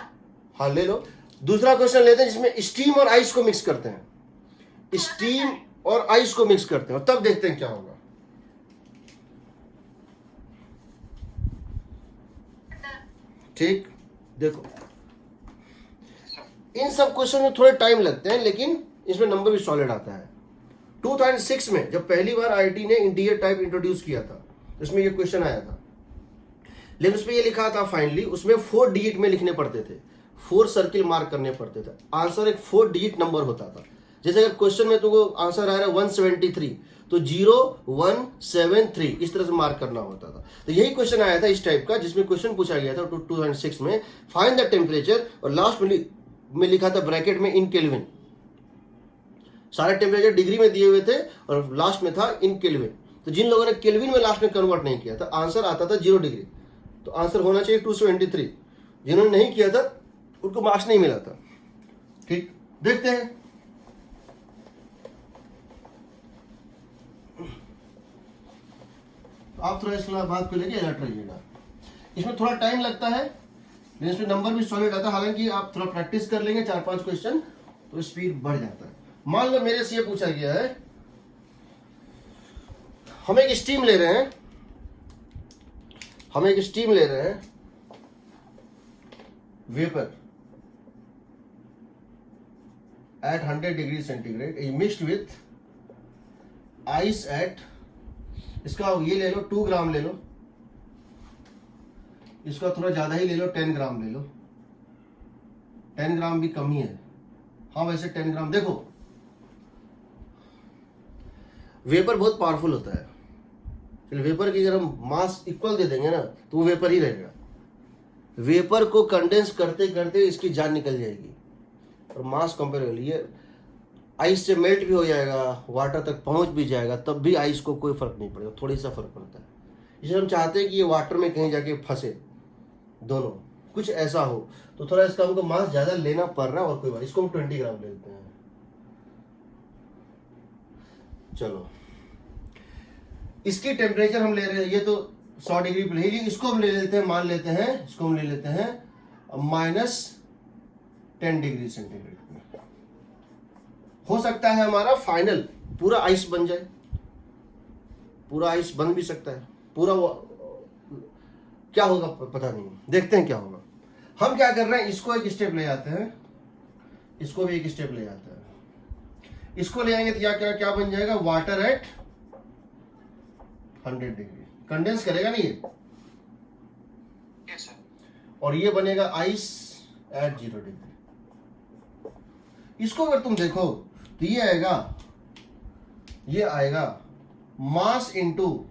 हाँ ले लो। दूसरा क्वेश्चन लेते हैं जिसमें स्टीम और आइस को मिक्स करते हैं, स्टीम और आइस को मिक्स करते हैं, और तब देखते हैं क्या होगा। ठीक, देखो इन सब क्वेश्चन में थोड़े टाइम लगते हैं, लेकिन इसमें नंबर भी सॉलिड आता है। 2006 में जब पहली बार आईआईटी ने इंटीरियर टाइप इंट्रोड्यूस किया था, उसमें ये क्वेश्चन आया था, लेकिन उसमें ये लिखा था फाइनली, उसमें 4 डिजिट में लिखने पड़ते थे, 4 सर्किल मार्क करने पड़ते थे। आंसर एक 4 डिजिट नंबर होता था। जैसे अगर क्वेश्चन में तुमको आंसर आ रहा है 173, तो 0173 इस तरह से मार्क करना होता था। तो यही क्वेश्चन आया था इस टाइप का, जिसमें क्वेश्चन पूछा गया था 2006 में, फाइंड द टेम्परेचर, और लास्ट में लिखा था ब्रैकेट में इन केल्विन। सारे टेम्परेचर डिग्री में दिए हुए थे और लास्ट में था इन केल्विन। तो जिन लोगों ने केल्विन में लास्ट में कन्वर्ट नहीं किया था, आंसर आता था 0 डिग्री, तो आंसर होना चाहिए 273। जिन्होंने नहीं किया था उनको मार्क्स नहीं मिला था। ठीक, देखते हैं। आप थोड़ा इस बात को लेके अलर्ट रहिएगा। इसमें थोड़ा टाइम लगता है, लेकिन इसमें नंबर भी सॉलिड आता है। हालांकि आप थोड़ा प्रैक्टिस कर लेंगे 4-5 क्वेश्चन, तो स्पीड बढ़ जाता है। मान लो मेरे से ये पूछा गया है, हम एक स्टीम ले रहे हैं, vapour at 100 degree centigrade is mixed with ice at, इसका ये ले लो 2 ग्राम ले लो, इसका थोड़ा ज़्यादा ही ले लो, 10 ग्राम ले लो, 10 ग्राम भी कम ही है। हाँ वैसे 10 ग्राम देखो, वेपर बहुत पावरफुल होता है। चलो वेपर की अगर हम मास इक्वल दे देंगे ना तो वो वेपर ही रहेगा। वेपर को कंडेंस करते करते इसकी जान निकल जाएगी और मास कंपेरेबल ये आइस से मेल्ट भी हो जाएगा, वाटर तक पहुंच भी जाएगा, तब भी आइस को कोई फर्क नहीं पड़ेगा, थोड़ी सा फर्क पड़ता है। इसलिए हम चाहते हैं कि ये वाटर में कहीं जाके फंसे, दोनों कुछ ऐसा हो, तो थोड़ा इसका हमको मास ज़्यादा लेना पड़ रहा है और कोई बात, इसको हम 20 ग्राम लेते हैं। चलो इसकी टेम्परेचर हम ले रहे हैं, ये तो 100 डिग्री पे ले ली, इसको हम ले लेते हैं, मान लेते हैं इसको हम ले लेते हैं -10 डिग्री सेंटीग्रेड पे। हो सकता है हमारा फाइनल पूरा आइस बन जाए, पूरा आइस बन भी सकता है, पूरा क्या होगा पता नहीं, देखते हैं क्या होगा। हम क्या कर रहे हैं, इसको एक स्टेप ले जाते हैं, इसको भी एक स्टेप ले जाते हैं। इसको ले आएंगे तो क्या क्या क्या बन जाएगा, वाटर एट 100 डिग्री कंडेंस करेगा नहीं ये, यस सर। और ये बनेगा आइस एट 0 डिग्री। इसको अगर तुम देखो तो ये आएगा mass into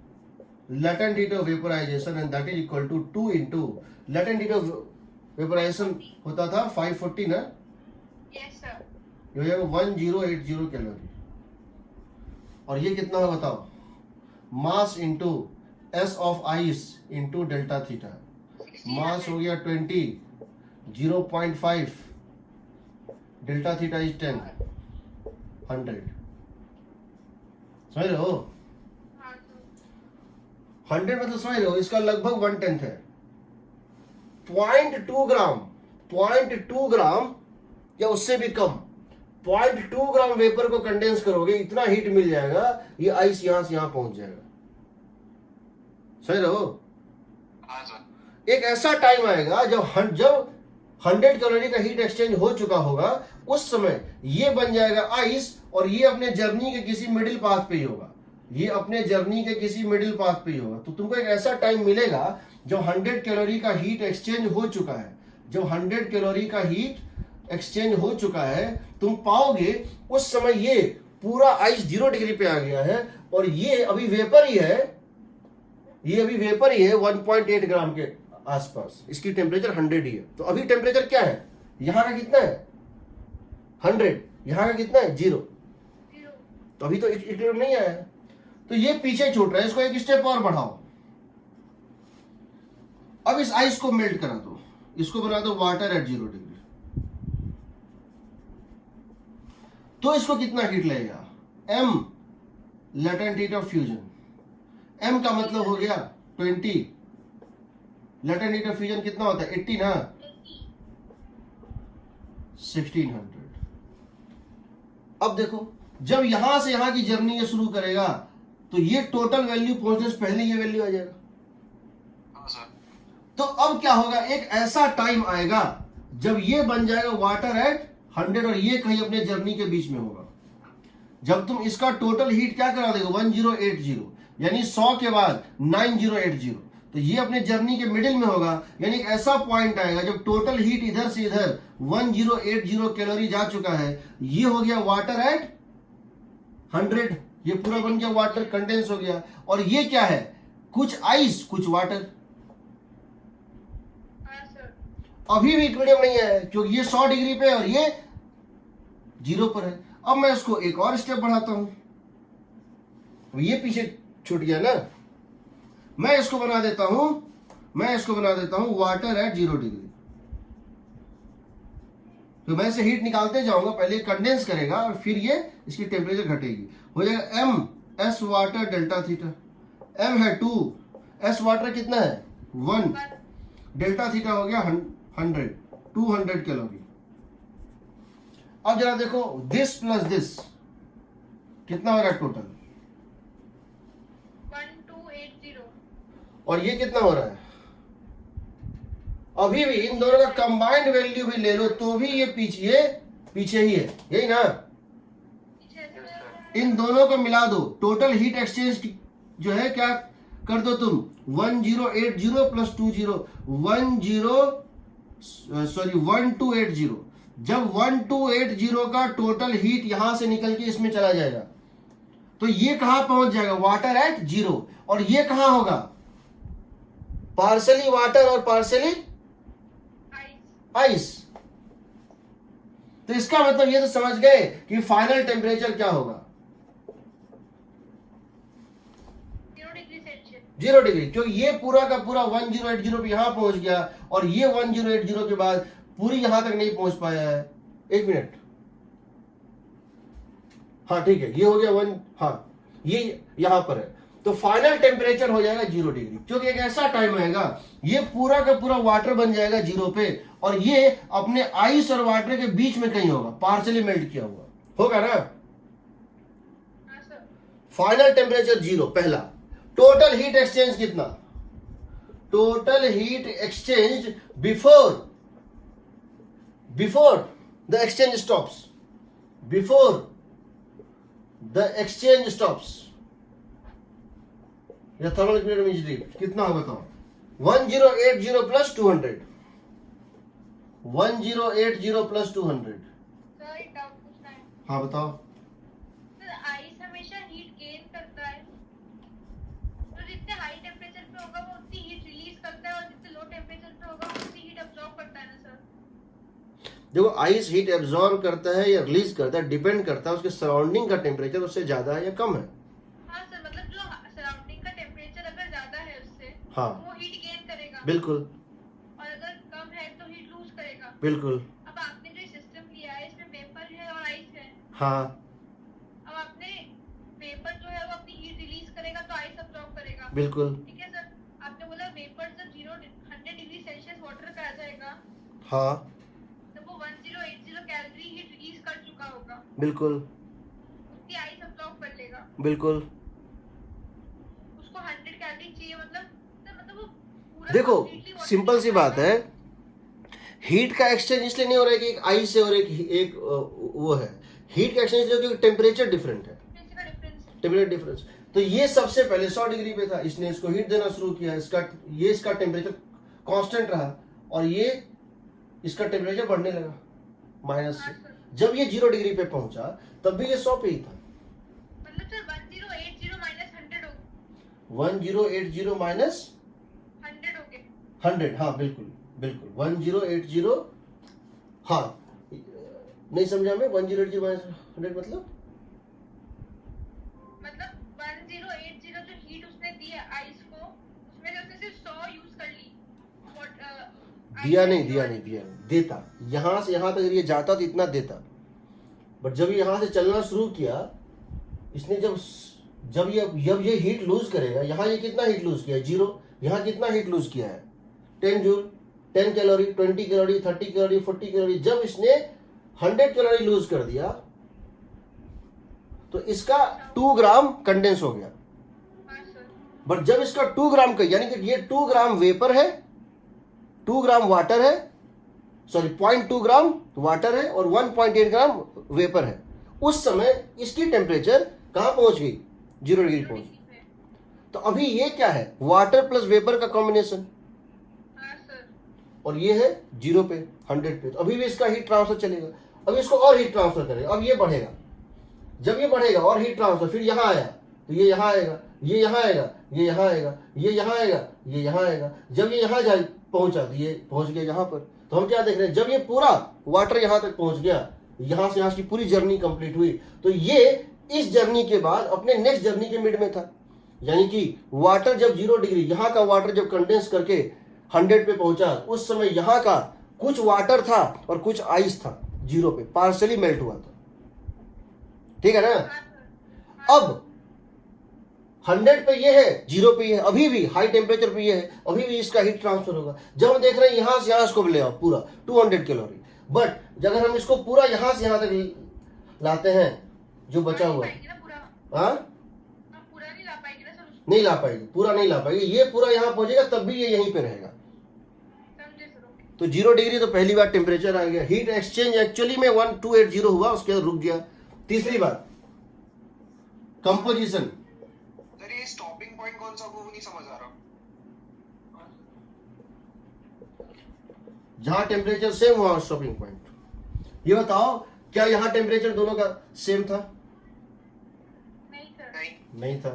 latent heat of vaporization and that is equal to 2 into latent heat of vaporization होता था 540 ना, Yes, sir. ये हो जाएगा 1080 कैलोरी। और ये कितना होगा बताओ, mass into S of ice into delta theta, mass हो गया 20, 0.5 डेल्टा थीटा इज 10, 100। समझ रहे हो, हाँ, sir. 100 मतलब समझ रहे हो, इसका लगभग 1/10 है। 0.2 ग्राम, 0.2 ग्राम या उससे भी कम, 0.2 ग्राम वेपर को कंडेंस करोगे, इतना हीट मिल जाएगा, ये आइस यहां से यहां पहुंच जाएगा। समझ रहे हो, हाँ सर। एक ऐसा टाइम आएगा जब 100 कैलोरी का हीट एक्सचेंज हो चुका होगा, उस समय ये बन जाएगा आइस, और ये अपने जर्नी के किसी मिडिल पाथ पे ही होगा, ये अपने जर्नी के किसी मिडिल पाथ पे ही होगा। तो तुमको एक ऐसा टाइम मिलेगा जब 100 कैलोरी का हीट एक्सचेंज हो चुका है, जब 100 कैलोरी का हीट एक्सचेंज हो चुका है, तुम पाओगे उस समय ये पूरा आइस 0 डिग्री पे आ गया है, और ये अभी वेपर ही है, ये अभी वेपर ही है 1.8 ग्राम के आसपास, इसकी टेम्परेचर 100 ही है। तो अभी टेम्परेचर क्या है, यहां का कितना है 100, यहां का कितना है 0, तो अभी तो इक्विलिब्रियम नहीं आया है, तो ये पीछे छूट रहा है, इसको एक स्टेप और बढ़ाओ। अब इस आइस को मेल्ट करा दो, इसको बना दो वाटर एट 0 डिग्री, तो इसको कितना हीट लगेगा, m latent heat of fusion, m का मतलब हो गया 20, लेटेंट हीट ऑफ फ्यूजन कितना होता है 80 ना, 1600। अब देखो जब यहां से यहां की जर्नी ये शुरू करेगा तो ये टोटल वैल्यू पहुंचने से पहले ये वैल्यू आ जाएगा। हाँ सर। तो अब क्या होगा, एक ऐसा टाइम आएगा जब ये बन जाएगा वाटर एट 100 और ये कहीं अपने जर्नी के बीच में होगा। जब तुम इसका टोटल हीट क्या करा देगा 1080, यानी 100 के बाद 9080, तो ये अपने जर्नी के मिडिल में होगा, यानी एक ऐसा पॉइंट आएगा जब टोटल हीट इधर से इधर 1080 कैलोरी जा चुका है, ये हो गया वाटर एट 100, ये पूरा बन गया वाटर, कंडेंस हो गया। और ये क्या है, कुछ आइस कुछ वाटर, हाँ, sir. अभी भी इक्विलिब्रियम नहीं है क्योंकि ये 100 डिग्री पे और ये 0 पर है। अब मैं इसको एक और स्टेप बढ़ाता हूं, ये पीछे छूट गया ना, मैं इसको बना देता हूं वाटर एट 0 डिग्री। तो मैं इसे हीट निकालते जाऊंगा, पहले कंडेंस करेगा और फिर ये इसकी टेम्परेचर घटेगी, हो जाएगा m s water delta theta, m है 2, s वाटर कितना है 1, डेल्टा थीटा हो गया 100, 200 कैलोरी। अब जरा देखो दिस प्लस दिस कितना हो रहा है टोटल, 1280. और ये कितना हो रहा है, अभी भी इन दोनों का कंबाइंड वैल्यू भी ले लो तो भी ये पीछे ही है, यही ना। इन दोनों को मिला दो, टोटल हीट एक्सचेंज जो है क्या कर दो तुम 1080 प्लस 1280 जब 1280 का टोटल हीट यहां से निकल के इसमें चला जाएगा तो ये कहां पहुंच जाएगा, वाटर एट 0, और ये कहां होगा, पार्शली वाटर और पार्शली आइस। तो इसका मतलब ये तो समझ गए कि फाइनल टेम्परेचर क्या होगा, 0 डिग्री सेल्सियस। 0 डिग्री, क्योंकि ये पूरा का पूरा 1080 पे यहां पहुंच गया और ये 1080 के बाद पूरी यहां तक नहीं पहुंच पाया है। एक मिनट, हाँ ठीक है, ये हो गया 1, हाँ ये यहां पर है, तो फाइनल टेम्परेचर हो जाएगा 0 डिग्री, क्योंकि एक ऐसा टाइम आएगा ये पूरा का पूरा वाटर बन जाएगा 0 पे और ये अपने आइस और वाटर के बीच में कहीं होगा, पार्शली मेल्ट किया हुआ होगा ना। हाँ सर। फाइनल टेम्परेचर 0 पहला। टोटल हीट एक्सचेंज कितना, total heat exchange before the exchange stops, before the exchange stops या थर्मल इक्विलिब्रियम इज रीच्ड कितना होगा बताओ, 1080 प्लस 200, 1080 प्लस 200। सर एक डाउट पूछना है। हाँ बताओ। सर आइस हमेशा हीट गेन करता है, तो जितने हाई टेम्परेचर पे होगा वो उतनी हीट रिलीज करता है और जितने लो टेम्परेचर पे होगा वो उतनी हीट अब्सॉर्ब करता है ना सर। देखो आइस हीट एब्जॉर्ब करता है या रिलीज करता है, डिपेंड करता है उसके सराउंडिंग का टेम्परेचर उससे ज्यादा है या कम है। हाँ सर, मतलब जो सराउंडिंग का टेम्परेचर अगर ज्यादा है उससे हाँ वो हीट गेन करेगा, बिल्कुल और अगर कम है तो हीट लूज करेगा। बिल्कुल। अब आपने जो सिस्टम लिया है इसमें वेपर है और आइस है, हाँ अब आपने वेपर जो है वो अपनी हीट रिलीज करेगा तो आइस अब्सॉर्ब करेगा। बिल्कुल। ठीक है सर, आपने बोला वेपर जब 100 डिग्री सेल्सियस वाटर पे आ जाएगा हाँ तो वो 1080 कैलोरी हीट रिलीज कर चुका होगा, बिल्कुल उतनी आइस अब्सॉर्ब कर लेगा। बिल्कुल। उसको 100 कैलोरी चाहिए, मतलब वो पूरा देखो completely water सिंपल सी बात है, हीट का एक्सचेंज इसलिए नहीं हो रहा है कि एक आइस है और एक वो है, हीट का एक्सचेंज इसलिए क्योंकि टेम्परेचर डिफरेंट है, temperature का difference है। Temperature difference. तो ये सबसे पहले 100 डिग्री पे था, इसने इसको हीट देना शुरू किया, इसका टेम्परेचर कांस्टेंट रहा और ये इसका टेम्परेचर बढ़ने लगा माइनस से। जब ये 0 डिग्री पे पहुंचा तब भी ये 100 पे ही था। मतलब सर 1080 माइनस 100 हो 1080 माइनस 100 हो गए। 100, हाँ बिल्कुल बिल्कुल 1080, हाँ नहीं समझा मैं, 1080 माइनस 100 मतलब 1080 जो हीट उसने दी है आइस को, उसमें से उसने सिर्फ 100 यूज कर ली। दिया नहीं देता, यहां से यहां तक ये जाता तो इतना देता, बट जब यहां से चलना शुरू किया इसने, जब ये हीट लूज करेगा, यहां ये कितना हीट लूज किया है 0, यहां कितना हीट लूज किया है 10 joule, 10 calorie, 20 calorie, 30 calorie, 40 calorie. जब इसने 100 कैलोरी लूज कर दिया तो इसका 2 ग्राम कंडेंस हो गया। हाँ सर। बट जब इसका 2 ग्राम का, यानी कि ये 2 ग्राम वेपर है, 2 ग्राम वाटर है, सॉरी 0.2 ग्राम वाटर है और 1.8 ग्राम वेपर है, उस समय इसकी टेम्परेचर कहां पहुंच गई, 0 डिग्री पहुंच गई। तो अभी ये क्या है, वाटर प्लस वेपर का कॉम्बिनेशन, हाँ सर। और ये है 0 पे 100 पे, तो अभी भी इसका हीट ट्रांसफर चलेगा। अब इसको और हीट ट्रांसफर करेगा, अब ये बढ़ेगा, जब ये बढ़ेगा और हीट ट्रांसफर, फिर यहां आया तो ये यहां आएगा, ये यहां आएगा, ये यहां आएगा, ये यहां आएगा, ये यहां आएगा। जब ये यहां जाए पहुंचा तो ये पहुंच गया यहां पर। तो हम क्या देख रहे हैं, जब ये पूरा वाटर यहां तक पहुंच गया, यहां से यहां की पूरी जर्नी कंप्लीट हुई, तो ये इस जर्नी के बाद अपने नेक्स्ट जर्नी के मिड में था, यानी कि वाटर जब 0 डिग्री, यहां का वाटर जब कंडेंस करके 100 पे पहुंचा, उस समय यहां का कुछ वाटर था और कुछ आइस था 0 पे, पार्शली मेल्ट हुआ था, ठीक है ना। अब 100 पे ये है, 0 पे ये है, अभी भी हाई टेम्परेचर पे ये है, अभी भी इसका हीट ट्रांसफर होगा। जब हम देख रहे हैं यहां से यहां इसको ले आओ पूरा 200 कैलोरी, बट अगर हम इसको पूरा यहां से यहां तक लाते हैं जो बचा हुआ है, हाँ पूरा नहीं ला पाएगी ना सर उसको। नहीं ला पाएगी, पूरा नहीं ला पाएगी, ये पूरा यहां पहुंचेगा तब भी ये यहीं पे रहेगा। समझे सर, ओके। तो 0 डिग्री तो पहली बार टेम्परेचर आ गया, हीट एक्सचेंज एक्चुअली में 1280 हुआ, उसके बाद रुक गया। तीसरी बात कंपोजिशन, सर ये स्टॉपिंग पॉइंट कौन कौन सा वो नहीं समझ आ रहा। जहां टेम्परेचर सेम वहां स्टॉपिंग पॉइंट। ये बताओ क्या यहां टेम्परेचर दोनों का सेम था? नहीं सर। नहीं नहीं था।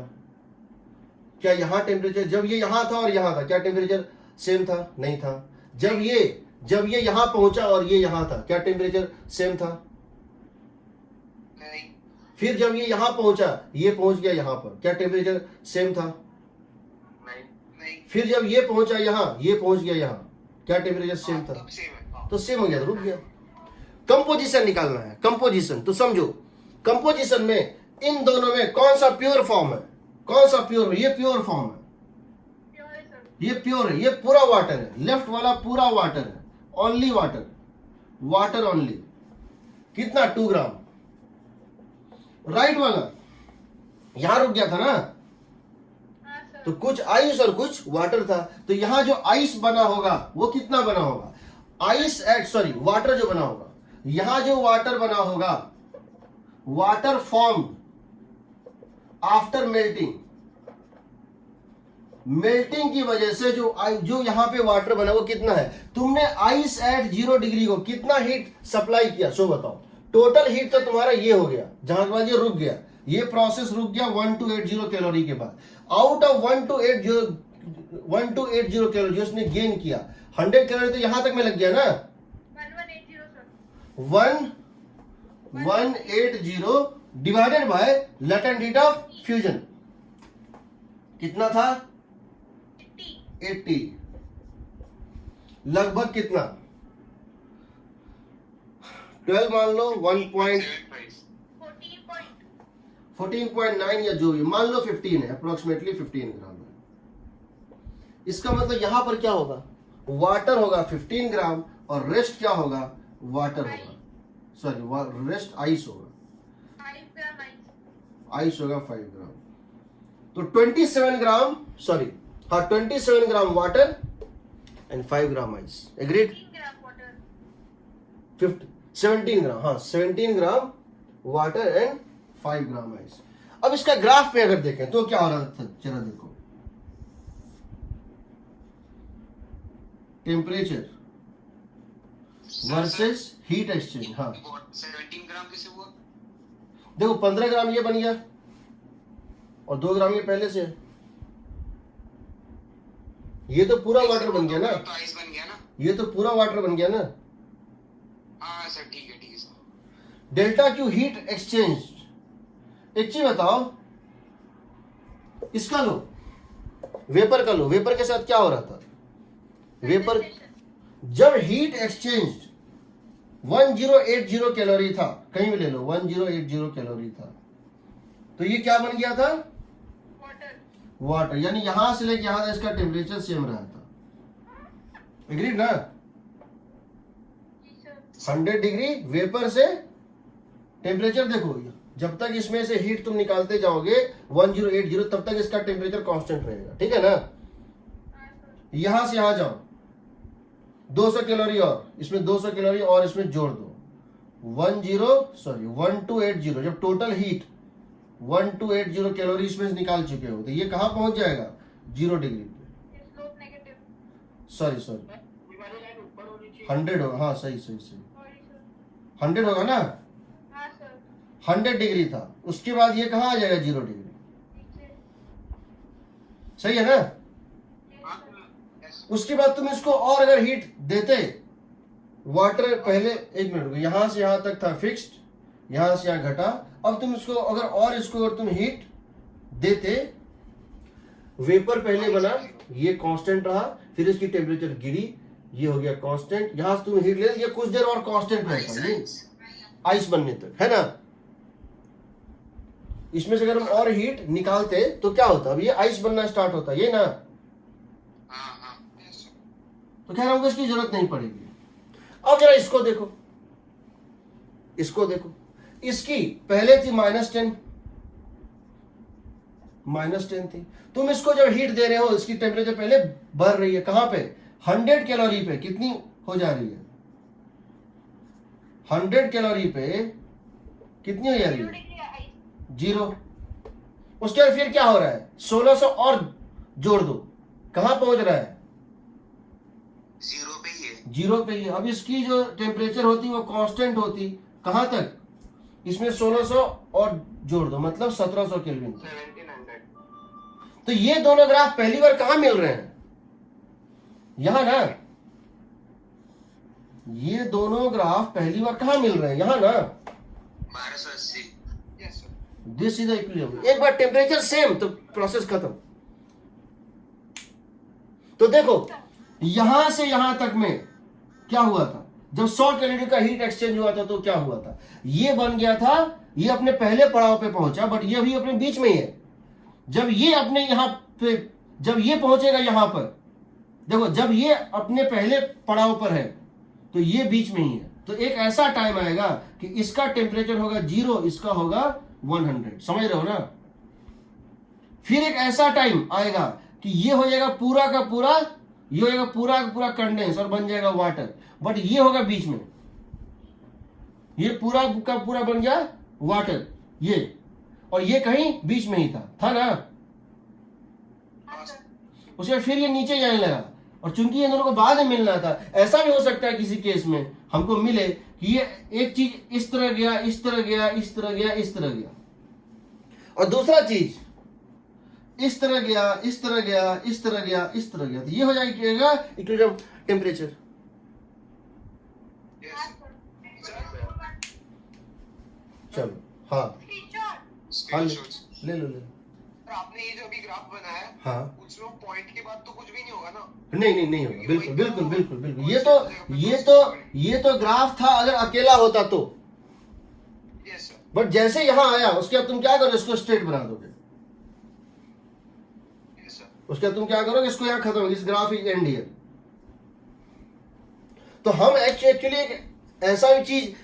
क्या यहां टेम्परेचर जब ये यहां था और यहां था क्या टेम्परेचर सेम था? नहीं था। जब ये यहां पहुंचा और ये यहां था क्या टेम्परेचर सेम था? नहीं फिर जब ये यहां पहुंचा ये पहुंच गया यहां पर क्या टेम्परेचर सेम था? नहीं नहीं फिर जब ये पहुंचा यहां ये पहुंच गया यहां क्या टेम्परेचर सेम था? तब सेम है। हाँ। तो सेम हो गया, तो रुक गया। कंपोजिशन निकालना है, कंपोजिशन। तो समझो कंपोजिशन में इन दोनों में कौन सा प्योर फॉर्म है? कौन सा प्योर? ये प्योर फॉर्म है, प्योर है सर। ये प्योर है, ये पूरा वाटर है। लेफ्ट वाला पूरा वाटर है, ओनली वाटर, वाटर ओनली। कितना? 2 ग्राम। राइट वाला यहां रुक गया था ना, हाँ सर। तो कुछ आइस और कुछ वाटर था। तो यहां जो आइस बना होगा वो कितना बना होगा? आइस एट सॉरी वाटर जो बना होगा, यहां जो वाटर बना होगा, water form after melting, melting की वजह से जो यहां पे वाटर बना वो कितना है? तुमने आइस एट 0 डिग्री को कितना हीट सप्लाई किया सो बताओ। टोटल हीट तो तुम्हारा ये हो गया, जहां के बाद ये रुक गया, ये प्रोसेस रुक गया 1280 कैलोरी के बाद। आउट ऑफ 1280 कैलोरी जो उसने गेन किया, 100 कैलोरी तो यहां तक में लग गया ना। 1180 sir. 1180 divided by latent heat of fusion कितना था? 80। लगभग कितना? 12 मान लो, 14.9 या जो भी मान लो 15 है, अप्रोक्सीमेटली 15 ग्राम है। इसका मतलब यहां पर क्या होगा? वाटर होगा 15 ग्राम और रेस्ट क्या होगा? वाटर होगा, सॉरी रेस्ट आइस होगा, 5 ग्राम आइस। आइस होगा 5 ग्राम। तो 27 ग्राम सॉरी हाँ 27 gram water and 5 gram ice. Agreed? 15 gram water. 17 ग्राम, हाँ 17 gram water and 5 gram ice. अब इसका ग्राफ पे अगर देखें तो क्या हो रहा था, जरा देखो। Temperature versus heat exchange. हाँ 17 ग्राम किसे हुआ? देखो 15 ग्राम ये बन गया और 2 ग्राम ये पहले से है। ये तो पूरा वाटर बन गया ना, तो आइस बन गया ना। ये तो पूरा वाटर बन गया ना। हाँ सर ठीक है sir. Delta Q heat exchange. एक चीज बताओ, इसका लो, वेपर का लो। वेपर के साथ क्या हो रहा था? वेपर जब हीट एक्सचेंज 1080 कैलोरी था, कहीं भी ले लो 1080 कैलोरी था, तो ये क्या बन गया था? वाटर। वाटर। यानी यहां से लेके यहां तक इसका टेम्परेचर सेम रहा था। एग्रीड ना? जी सर। 100 डिग्री वेपर से टेम्परेचर देखो, जब तक इसमें से हीट तुम निकालते जाओगे 1080 तब तक इसका टेम्परेचर कांस्टेंट रहेगा, ठीक है ना? हाँ सर। यहां से यहां जाओ 200 कैलोरी और इसमें 200 कैलोरी और इसमें जोड़ दो 1280। जब टोटल हीट 1280 कैलोरी इसमें निकाल चुके हो तो ये कहां पहुंच जाएगा? 0 डिग्री पे। Slope negative. सॉरी ये वाली लाइन ऊपर होनी चाहिए। 100 होगा। हाँ सही सही सही, सॉरी सर। 100 होगा ना। हाँ सर। 100 डिग्री था, उसके बाद ये कहां आ जाएगा? 0 डिग्री। नीचे। सही है ना? Yes, हाँ sir. यस। उसके बाद तुम इसको और अगर हीट देते, वाटर पहले एक मिनट रुको, यहां से यहां तक था फिक्स्ड, यहां से यहां घटा। अब तुम इसको अगर तुम हीट देते, वेपर पहले बना, ये कांस्टेंट रहा, फिर इसकी टेम्परेचर गिरी, ये हो गया कांस्टेंट। यहां से तुम हीट ले, ये कुछ देर और कांस्टेंट रहेगा ये आइस बनने तक, है ना? इसमें से अगर हम और हीट निकालते तो क्या होता? अब ये आइस बनना स्टार्ट होता, ये ना? हाँ हाँ यस सर। तो खैर हमको इसकी जरूरत नहीं पड़ेगी। अब जरा इसको देखो, इसको देखो, इसकी पहले थी -10, -10 थी। तुम इसको जब हीट दे रहे हो, इसकी टेम्परेचर पहले बढ़ रही है, कहां पे? 100 कैलोरी पे कितनी हो जा रही है? 100 कैलोरी पे कितनी हो जा रही 0 है? Degree ice. 0। उसके बाद फिर क्या हो रहा है? 1600 और जोड़ दो, कहां पहुंच रहा है? जीरो पे ही है। जीरो पे ही है। अब इसकी जो टेम्परेचर होती वो कांस्टेंट होती कहां तक? इसमें 1600 और जोड़ दो, मतलब 1700 केल्विन। 1700। तो ये दोनों ग्राफ पहली बार कहां मिल रहे हैं? यहां ना। ये दोनों ग्राफ पहली बार कहां मिल रहे हैं? यहां ना। 1280। Yes sir. This is the equilibrium. एक बार टेम्परेचर सेम तो प्रोसेस खत्म। तो देखो यहां से यहां तक में क्या हुआ था? जब 100 कैलोरी का हीट एक्सचेंज हुआ था तो क्या हुआ था? ये बन गया था, ये अपने पहले पड़ाव पे पहुंचा, बट ये भी अपने बीच में ही है। जब ये अपने यहां पे, जब ये पहुंचेगा यहां पर, देखो जब ये अपने पहले पड़ाव पर है तो ये बीच में ही है। तो एक ऐसा टाइम आएगा कि इसका टेम्परेचर होगा 0, इसका होगा 100। समझ रहे हो ना? फिर एक ऐसा टाइम आएगा कि ये हो जाएगा पूरा का पूरा, ये हो जाएगा पूरा का पूरा कंडेंस और बन जाएगा वाटर, बट ये होगा बीच में, ये पूरा का पूरा बन गया वाटर, ये, और ये कहीं बीच में ही था ना? हाँ सर। उसके फिर ये नीचे जाने लगा, और चूंकि ये दोनों को बाद में मिलना था, ऐसा भी हो सकता है किसी केस में हमको मिले कि ये एक चीज इस तरह गया, इस तरह गया, इस तरह गया, इस तरह गया, और दूसरा चीज इस तरह गया, इस तरह गया, इस तरह गया, इस तरह गया। तो ये हो जाएगा इक्विलिब्रियम टेम्परेचर। हाँ सर। चलो हाँ स्क्रीनशॉट। हाँ, स्क्रीनशॉट्स। ले लो। सर आपने ये जो अभी ग्राफ बनाया है, हाँ उसमें पॉइंट के बाद तो कुछ भी नहीं होगा ना? नहीं होगा, बिल्कुल बिल्कुल बिल्कुल बिल्कुल। ये तो ग्राफ था अगर अकेला होता तो, यस सर। बट जैसे यहां आया उसके बाद तुम क्या करोगे? इसको स्ट्रेट बना दोगे। Yes sir. उसके बाद तुम क्या करोगे? इसको यहां खत्म, इस ग्राफ इज एंड हियर। तो हम एक्चुअली एक ऐसा भी चीज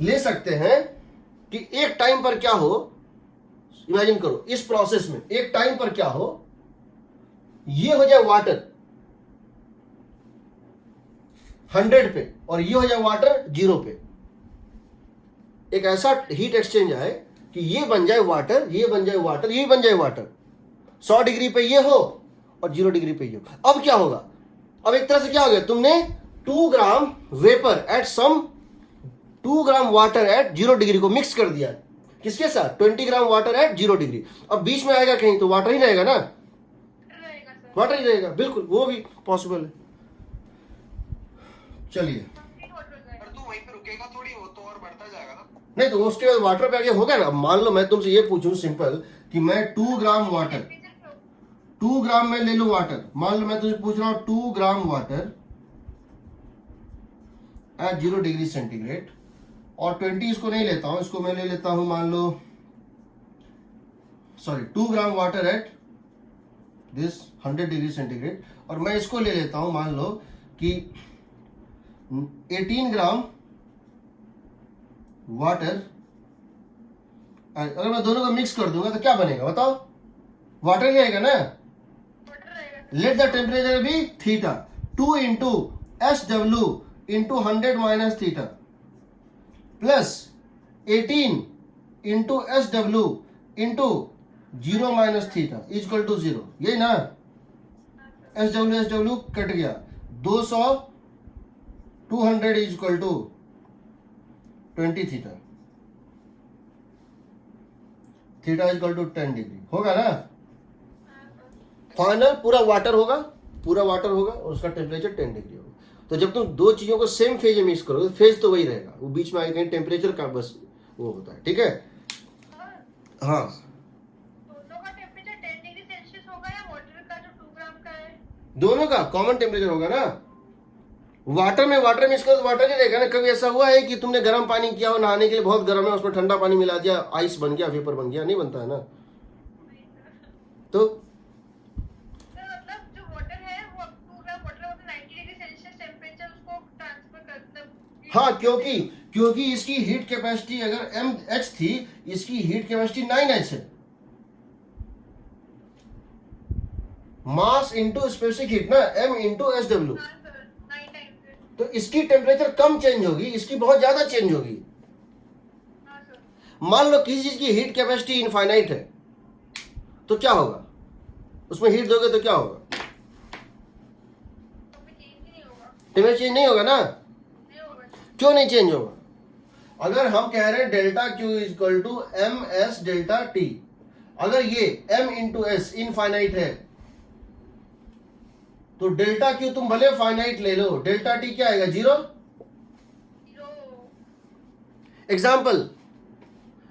ले सकते हैं कि एक टाइम पर क्या हो, इमेजिन करो इस प्रोसेस में एक टाइम पर क्या हो, ये हो जाए वाटर 100 पे और ये हो जाए वाटर 0 पे। एक ऐसा हीट एक्सचेंज आए कि ये बन जाए वाटर, ये बन जाए वाटर, ये बन जाए वाटर। 100 डिग्री पे ये हो और 0 डिग्री पे ये हो। अब क्या होगा? अब एक तरह से क्या हो गया? तुमने 2 gram vapour at some 2 gram water at 0 degree को मिक्स कर दिया। किसके साथ? 20 ग्राम वाटर एट 0 डिग्री। अब बीच में आएगा कहीं तो वाटर ही रहेगा ना? रहेगा सर। वाटर ही रहेगा, बिल्कुल, वो भी पॉसिबल है। चलिए, कंप्लीट वाटर हो जाएगा। पर तू वहीं पे रुकेगा थोड़ी, वो तो और बढ़ता जाएगा ना? नहीं तो उसके बाद वाटर पे आगे होगा ना। अब मान लो मैं तुमसे ये पूछूं सिंपल कि मैं 2 ग्राम वाटर, टेम्परेचर पे होगा। 2 ग्राम में ले लूं वाटर। मान लो मैं तुझे पूछ रहा हूं 2 gram water at 0 degree centigrade, और 20 इसको नहीं लेता हूं, इसको मैं ले लेता हूं मान लो, sorry 2 gram water at this 100 degree centigrade, और मैं इसको ले लेता हूं मान लो कि 18 ग्राम वाटर। अगर मैं दोनों को मिक्स कर दूंगा तो क्या बनेगा बताओ? वाटर ही रहेगा ना? वाटर रहेगा। Let the temperature be theta, 2 into SW into 100 minus theta plus 18 into SW into 0 minus theta is equal to 0। यही ना? SW कट गया, 200 200 is equal to 20 theta, theta is equal to 10 degree होगा ना? फाइनल पूरा वाटर होगा, पूरा वाटर होगा और उसका टेम्परेचर 10 डिग्री होगा। तो जब तुम दो चीजों को सेम फेज में मिक्स करोगे, फेज तो वही रहेगा, वो बीच में आगे कहीं टेम्परेचर का बस वो होता है। ठीक है? हाँ, दोनों का टेम्परेचर 10 डिग्री सेल्सियस होगा या वाटर का जो 2 ग्राम का है? दोनों का कॉमन टेम्परेचर होगा ना। वाटर में वाटर मिक्स करो तो वाटर ही रहेगा ना। कभी ऐसा हुआ है कि तुमने गर्म पानी किया हो नहाने के लिए, बहुत गर्म है, उसमें ठंडा पानी मिला दिया, आइस बन गया, वेपर बन गया? नहीं बनता है ना। तो मतलब जो वाटर है वो 2 ग्राम वाटर है, वो 90 डिग्री सेल्सियस टेम्परेचर उसको ट्रांसफर करता है। हाँ, क्योंकि इसकी हीट कैपेसिटी अगर mH थी, इसकी हीट कैपेसिटी 9H है। मास इंटू स्पेसिफिक हीट ना, m इंटू SW। हाँ सर, 9 टाइम्स है। तो इसकी टेम्परेचर कम चेंज होगी, इसकी बहुत ज्यादा चेंज होगी। हाँ सर। मान लो किसी चीज की हीट कैपेसिटी इनफाइनाइट है तो क्या होगा? उसमें हीट दोगे तो क्या होगा? तो भी चेंज ही नहीं होगा। टेम्परेचर चेंज नहीं होगा ना? नहीं होगा। क्यों नहीं चेंज होगा? अगर हम कह रहे हैं delta Q is equal to M S delta T, अगर ये m इंटू एस इनफाइनाइट है तो डेल्टा क्यू तुम भले फाइनाइट ले लो, डेल्टा टी क्या आएगा? 0। जीरो।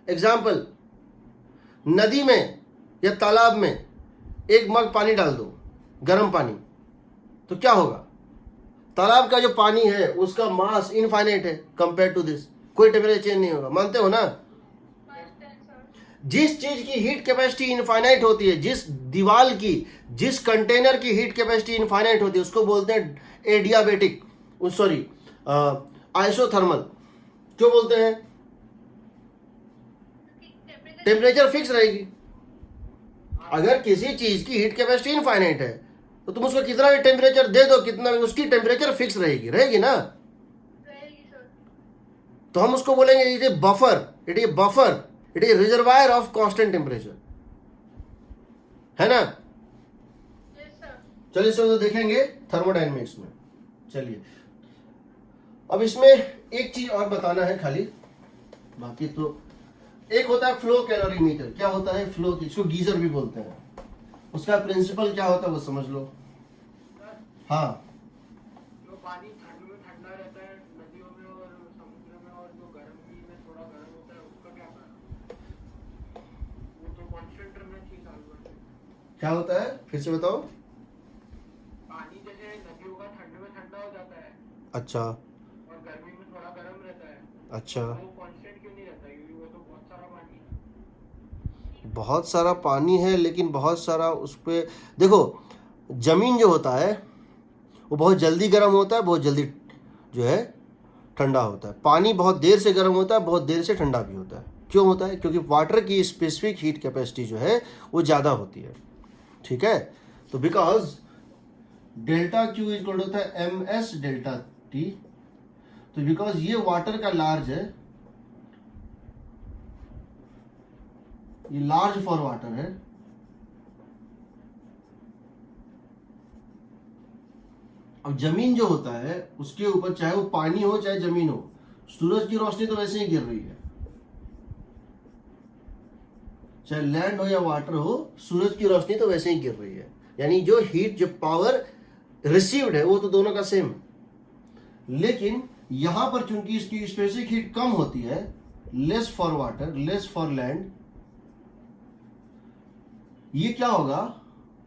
एग्जाम्पल, नदी में या तालाब में एक मग पानी डाल दो, गर्म पानी, तो क्या होगा? तालाब का जो पानी है उसका मास इनफाइनाइट है कंपेयर टू दिस, कोई टेम्परेचर चेंज नहीं होगा। मानते हो ना? First answer. जिस चीज की हीट कैपेसिटी इनफाइनाइट होती है, जिस दीवार की, जिस कंटेनर की हीट कैपेसिटी इनफाइनाइट होती है, उसको बोलते हैं एडियाबेटिक, सॉरी आइसोथर्मल। क्यों बोलते हैं? टेम्परेचर फिक्स रहेगी। अगर किसी चीज की हीट कैपेसिटी इनफाइनाइट है तो तुम उसको कितना भी टेम्परेचर दे दो, कितना भी, उसकी टेम्परेचर फिक्स रहेगी ना? रहेगी सर। तो हम उसको बोलेंगे it is buffer, it is reservoir of constant temperature, है ना? Yes sir. चलिए इसको तो देखेंगे थर्मोडायनेमिक्स में। चलिए अब इसमें एक चीज और बताना है खाली, बाकी तो एक होता है फ्लो कैलोरीमीटर। क्या होता है फ्लो? इसको गीजर भी बोलते हैं। उसका प्रिंसिपल क्या होता है वो समझ लो। हाँ, जो पानी ठंड में ठंडा रहता है नदियों में और समुद्र में, और जो गर्मी में थोड़ा गर्म होता है, उसका क्या कारण? वो तो कांस्टेंट रहना चाहिए साल भर। क्या होता है फिर से बताओ। पानी जैसे नदियों का ठंड में ठंडा हो जाता है अच्छा और गर्मी में थोड़ा गर्म रहता है, अच्छा, वो कांस्टेंट क्यों नहीं रहता? क्योंकि वो तो बहुत सारा पानी है। बहुत सारा पानी है लेकिन बहुत सारा उस पे देखो, जमीन जो होता है वो बहुत जल्दी गर्म होता है, बहुत जल्दी जो है ठंडा होता है। पानी बहुत देर से गर्म होता है, बहुत देर से ठंडा भी होता है। क्यों होता है? क्योंकि वाटर की स्पेसिफिक हीट कैपेसिटी जो है वो ज़्यादा होती है। ठीक है, तो because delta Q is equal होता है एम एस डेल्टा टी, तो बिकॉज ये वाटर का लार्ज है, ये लार्ज फॉर वाटर है, अब जमीन जो होता है उसके ऊपर चाहे वो पानी हो चाहे जमीन हो, सूरज की रोशनी तो वैसे ही गिर रही है, चाहे लैंड हो या वाटर हो, सूरज की रोशनी तो वैसे ही गिर रही है। यानी जो हीट, जो पावर रिसीव्ड है वो तो दोनों का सेम है। लेकिन यहां पर चूंकि इसकी स्पेसिफिक हीट कम होती है, less for water, less for land, ये क्या होगा?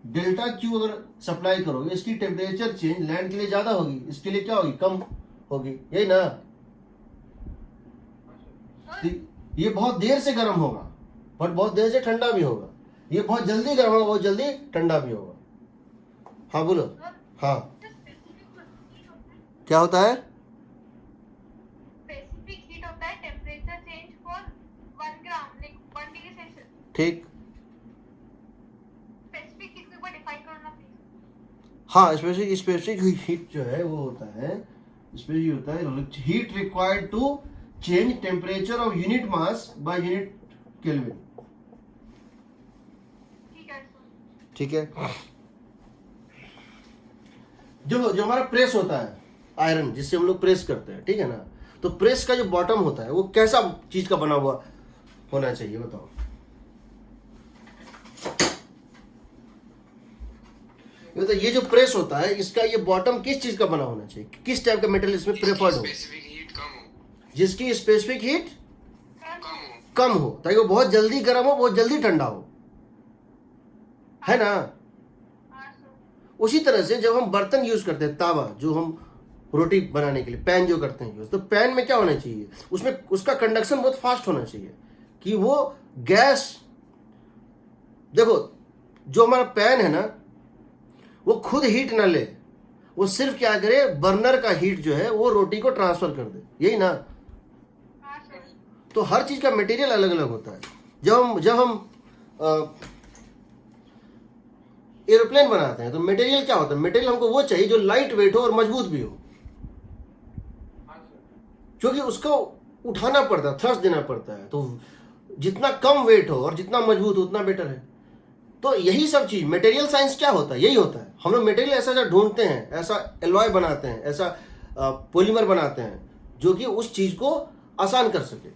डेल्टा क्यू अगर सप्लाई करोगे, इसकी टेम्परेचर चेंज लैंड के लिए ज्यादा होगी, इसके लिए क्या होगी? कम होगी, यही ना? तो ये बहुत देर से गर्म होगा बट बहुत देर से ठंडा भी होगा, ये बहुत जल्दी गर्म होगा, बहुत जल्दी ठंडा भी होगा। हाँ बोलो। हाँ, क्या होता है? स्पेसिफिक हीट होता है temperature change for 1 gram, like 1 degree Celsius. ठीक, स्पेसिफिक हीट को डिफाइन करना प्लीज। हाँ, स्पेसिफिक हीट जो है वो होता है, स्पेसिफिक होता है heat required to change temperature of unit mass by unit kelvin. ठीक है सर। ठीक है, जो हमारा प्रेस होता है आयरन, जिससे हम लोग प्रेस करते हैं, ठीक है ना? तो प्रेस का जो बॉटम होता है वो कैसा चीज का बना हुआ होना चाहिए बताओ? ये जो प्रेस होता है इसका ये बॉटम किस चीज का बना होना चाहिए? किस टाइप का मेटेरियल इसमें प्रेफर्ड हो? स्पेसिफिक हीट कम हो, जिसकी स्पेसिफिक हीट कम हो, कम हो, ताकि वो बहुत जल्दी गर्म हो, बहुत जल्दी ठंडा हो, है ना? हाँ सर। उसी तरह से जब हम बर्तन यूज करते हैं, तावा जो हम रोटी बनाने के लिए पैन जो करते हैं यूज, तो पैन में क्या होना चाहिए? उसमें उसका कंडक्शन बहुत फास्ट होना चाहिए कि वो गैस, देखो जो हमारा पैन है ना वो खुद हीट ना ले, वो सिर्फ क्या करे, बर्नर का हीट जो है वो रोटी को ट्रांसफर कर दे, यही ना? हाँ सर। तो हर चीज का मटेरियल अलग अलग होता है। जब हम एरोप्लेन बनाते हैं तो मटेरियल क्या होता है? मटेरियल हमको वो चाहिए जो लाइट वेट हो और मजबूत भी हो, हाँ सर। क्योंकि उसको उठाना पड़ता है, थ्रस्ट देना पड़ता है, तो जितना कम वेट हो और जितना मजबूत हो उतना बेटर है। तो यही सब चीज मटेरियल साइंस क्या होता है, यही होता है। हम लोग मटेरियल ऐसा ऐसा ढूंढते हैं, ऐसा एलॉय बनाते हैं, ऐसा पॉलीमर बनाते हैं जो कि उस चीज को आसान कर सके।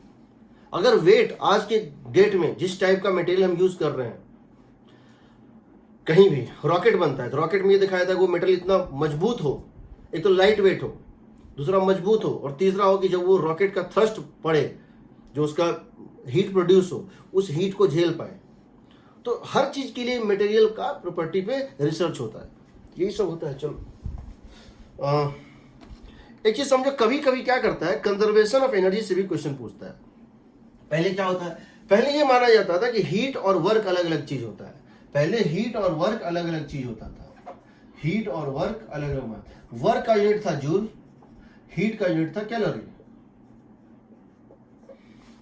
अगर वेट आज के डेट में जिस टाइप का मटेरियल हम यूज कर रहे हैं, कहीं भी रॉकेट बनता है तो रॉकेट में ये दिखाया था कि वो मटेरियल इतना मजबूत हो, एक तो लाइट वेट हो, दूसरा मजबूत हो, और तीसरा हो कि जब वो रॉकेट का थ्रस्ट पड़े, जो उसका हीट प्रोड्यूस हो, उस हीट को झेल पाए। तो हर चीज के लिए मटेरियल का प्रॉपर्टी पे रिसर्च होता है, यही सब होता है। चलो एक चीज समझो, कभी कभी क्या करता है, कंजर्वेशन ऑफ एनर्जी से भी क्वेश्चन पूछता है। पहले क्या होता है, पहले ये माना जाता था कि हीट और वर्क अलग अलग चीज होता है। पहले हीट और वर्क अलग अलग चीज होता था, हीट और वर्क अलग अलग। वर्क का यूनिट था जूल, हीट का यूनिट था कैलोरी।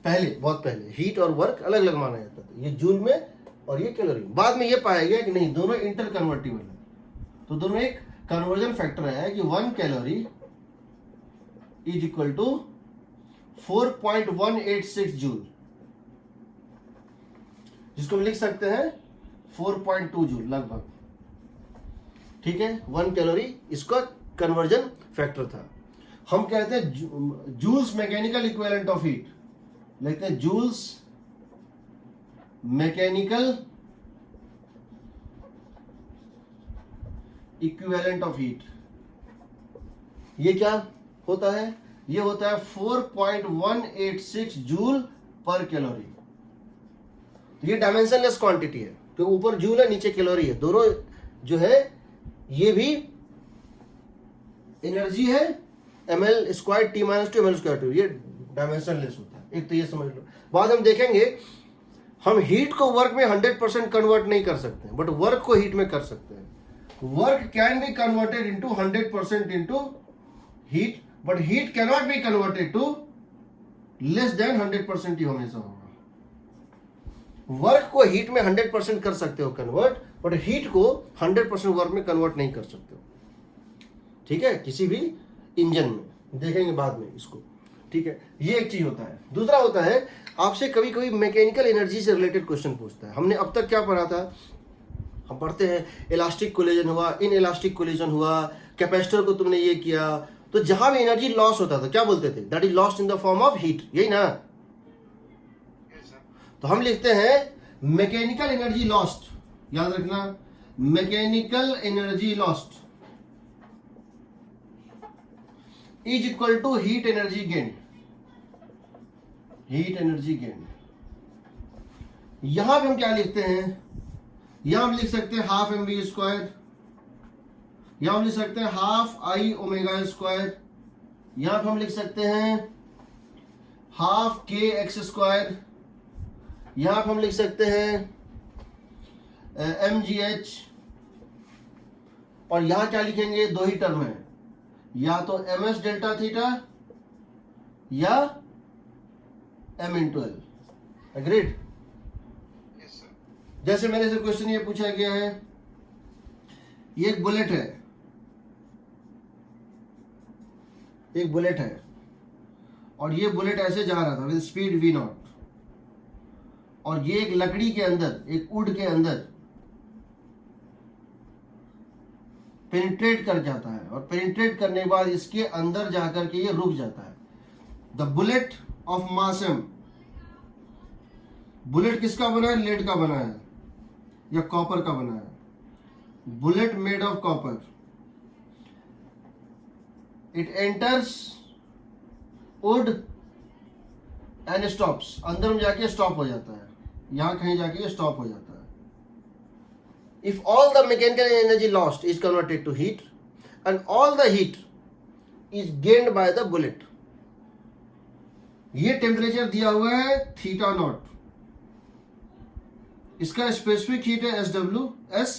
पहले, बहुत पहले हीट और वर्क अलग अलग माना जाता था, ये जूल में और ये कैलोरी। बाद में ये पाया गया कि नहीं, दोनों इंटर कन्वर्टिबल है, तो दोनों एक कन्वर्जन फैक्टर है कि 1 calorie is equal to 4.186 joule, जिसको हम लिख सकते हैं 4.2 जूल लगभग। ठीक है, 1 कैलोरी इसका कन्वर्जन फैक्टर था। हम कहते हैं Joule's mechanical equivalent of heat, लिखते हैं Joule's mechanical equivalent of heat. ये क्या होता है, ये होता है 4.186 जूल पर कैलोरी। तो ये डायमेंशनलेस क्वांटिटी है, तो ऊपर जूल है नीचे कैलोरी है, दोनों जो है ये भी एनर्जी है ml square t minus 2 ml square 2, ये डायमेंशनलेस होता है। एक तो ये समझ लो। बाद हम देखेंगे, हम हीट को वर्क में 100% कन्वर्ट नहीं कर सकते, बट वर्क को हीट में कर सकते हैं। Work can be converted into 100% into heat, but heat cannot be converted to less than 100%। ही हमेशा होगा। वर्क को हीट में 100% कर सकते हो कन्वर्ट, बट हीट को 100% वर्क में कन्वर्ट नहीं कर सकते हो। ठीक है, किसी भी इंजन में देखेंगे बाद में इसको। ठीक है, ये एक चीज होता है। दूसरा होता है, आपसे कभी कभी मैकेनिकल एनर्जी से रिलेटेड क्वेश्चन पूछता है। हमने अब तक क्या पढ़ा था, हम पढ़ते हैं इलास्टिक कोलिजन हुआ, इन इलास्टिक कोलिजन हुआ, कैपेसिटर को तुमने ये किया, तो जहां भी एनर्जी लॉस होता था क्या बोलते थे, that is lost in the form of heat, यही ना। Yes, sir. तो हम लिखते हैं मैकेनिकल एनर्जी लॉस्ट, याद रखना, mechanical energy lost is equal to heat energy gain, heat energy gain. यहां पे हम क्या लिखते हैं, यहां हम लिख सकते हैं हाफ mv स्क्वायर, यहां हम लिख सकते हैं हाफ आई ओमेगा स्क्वायर, यहां पे हम लिख सकते हैं हाफ के एक्स स्क्वायर, यहां पे हम लिख सकते हैं mgh, और यहां क्या लिखेंगे, दो ही टर्म है, या तो ms डेल्टा थीटा या m into L. Agreed. Yes, sir. जैसे मेरे से क्वेश्चन ये पूछा गया है, ये एक बुलेट है, एक बुलेट है, और ये बुलेट ऐसे जा रहा था विद स्पीड v0, और ये एक लकड़ी के अंदर, एक वुड के अंदर पेनिट्रेट कर जाता है, और पेनिट्रेट करने के बाद इसके अंदर जाकर के ये रुक जाता है। The bullet of mass m, bullet किसका बना है, लेड का बना है या कॉपर का बना है, bullet made of copper. It enters would and stops, अंदर में जाके स्टॉप हो जाता है, यहां कहीं जाके स्टॉप हो जाता है। If all the mechanical energy lost is converted to heat and all the heat is gained by the bullet, ये टेम्परेचर दिया हुआ है थीटा नॉट, इसका स्पेसिफिक हीट है SW(S),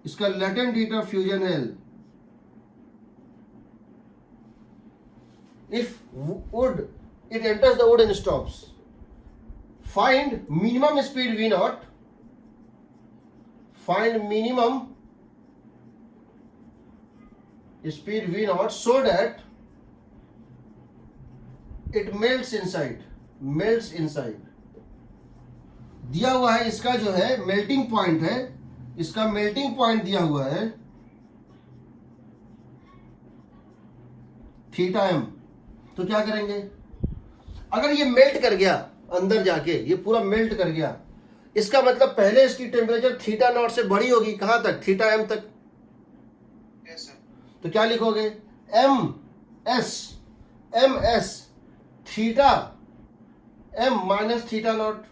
इसका लेटेंट हीट ऑफ फ्यूजन है L। If wood, it enters the wood and stops. Find minimum speed V0, find minimum speed V0 so that it melts inside, दिया हुआ है इसका जो है मेल्टिंग पॉइंट है, इसका मेल्टिंग पॉइंट दिया हुआ है थीटा एम। तो क्या करेंगे, अगर ये मेल्ट कर गया अंदर जाके, ये पूरा मेल्ट कर गया, इसका मतलब पहले इसकी टेम्परेचर थीटा नॉट से बड़ी होगी, कहां तक, थीटा एम तक। Yes sir. तो क्या लिखोगे, M S theta M minus theta naught.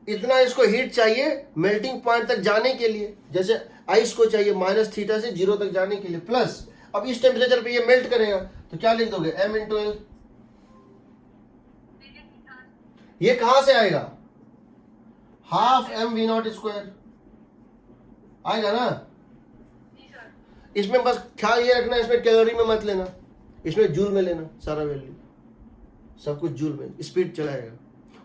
इतना इसको हीट चाहिए मेल्टिंग पॉइंट तक जाने के लिए, जैसे आइस को चाहिए माइनस थीटा से 0 तक जाने के लिए, प्लस अब इस टेम्परेचर पे ये मेल्ट करेगा, तो क्या लिख दोगे, m इंटू एल। ये कहां से आएगा, half M V naught square आएगा ना। इसमें बस ख्याल ये रखना, इसमें कैलोरी में मत लेना, इसमें जूल में लेना, सारा वैल्यू सब कुछ जूल में, स्पीड चलाएगा।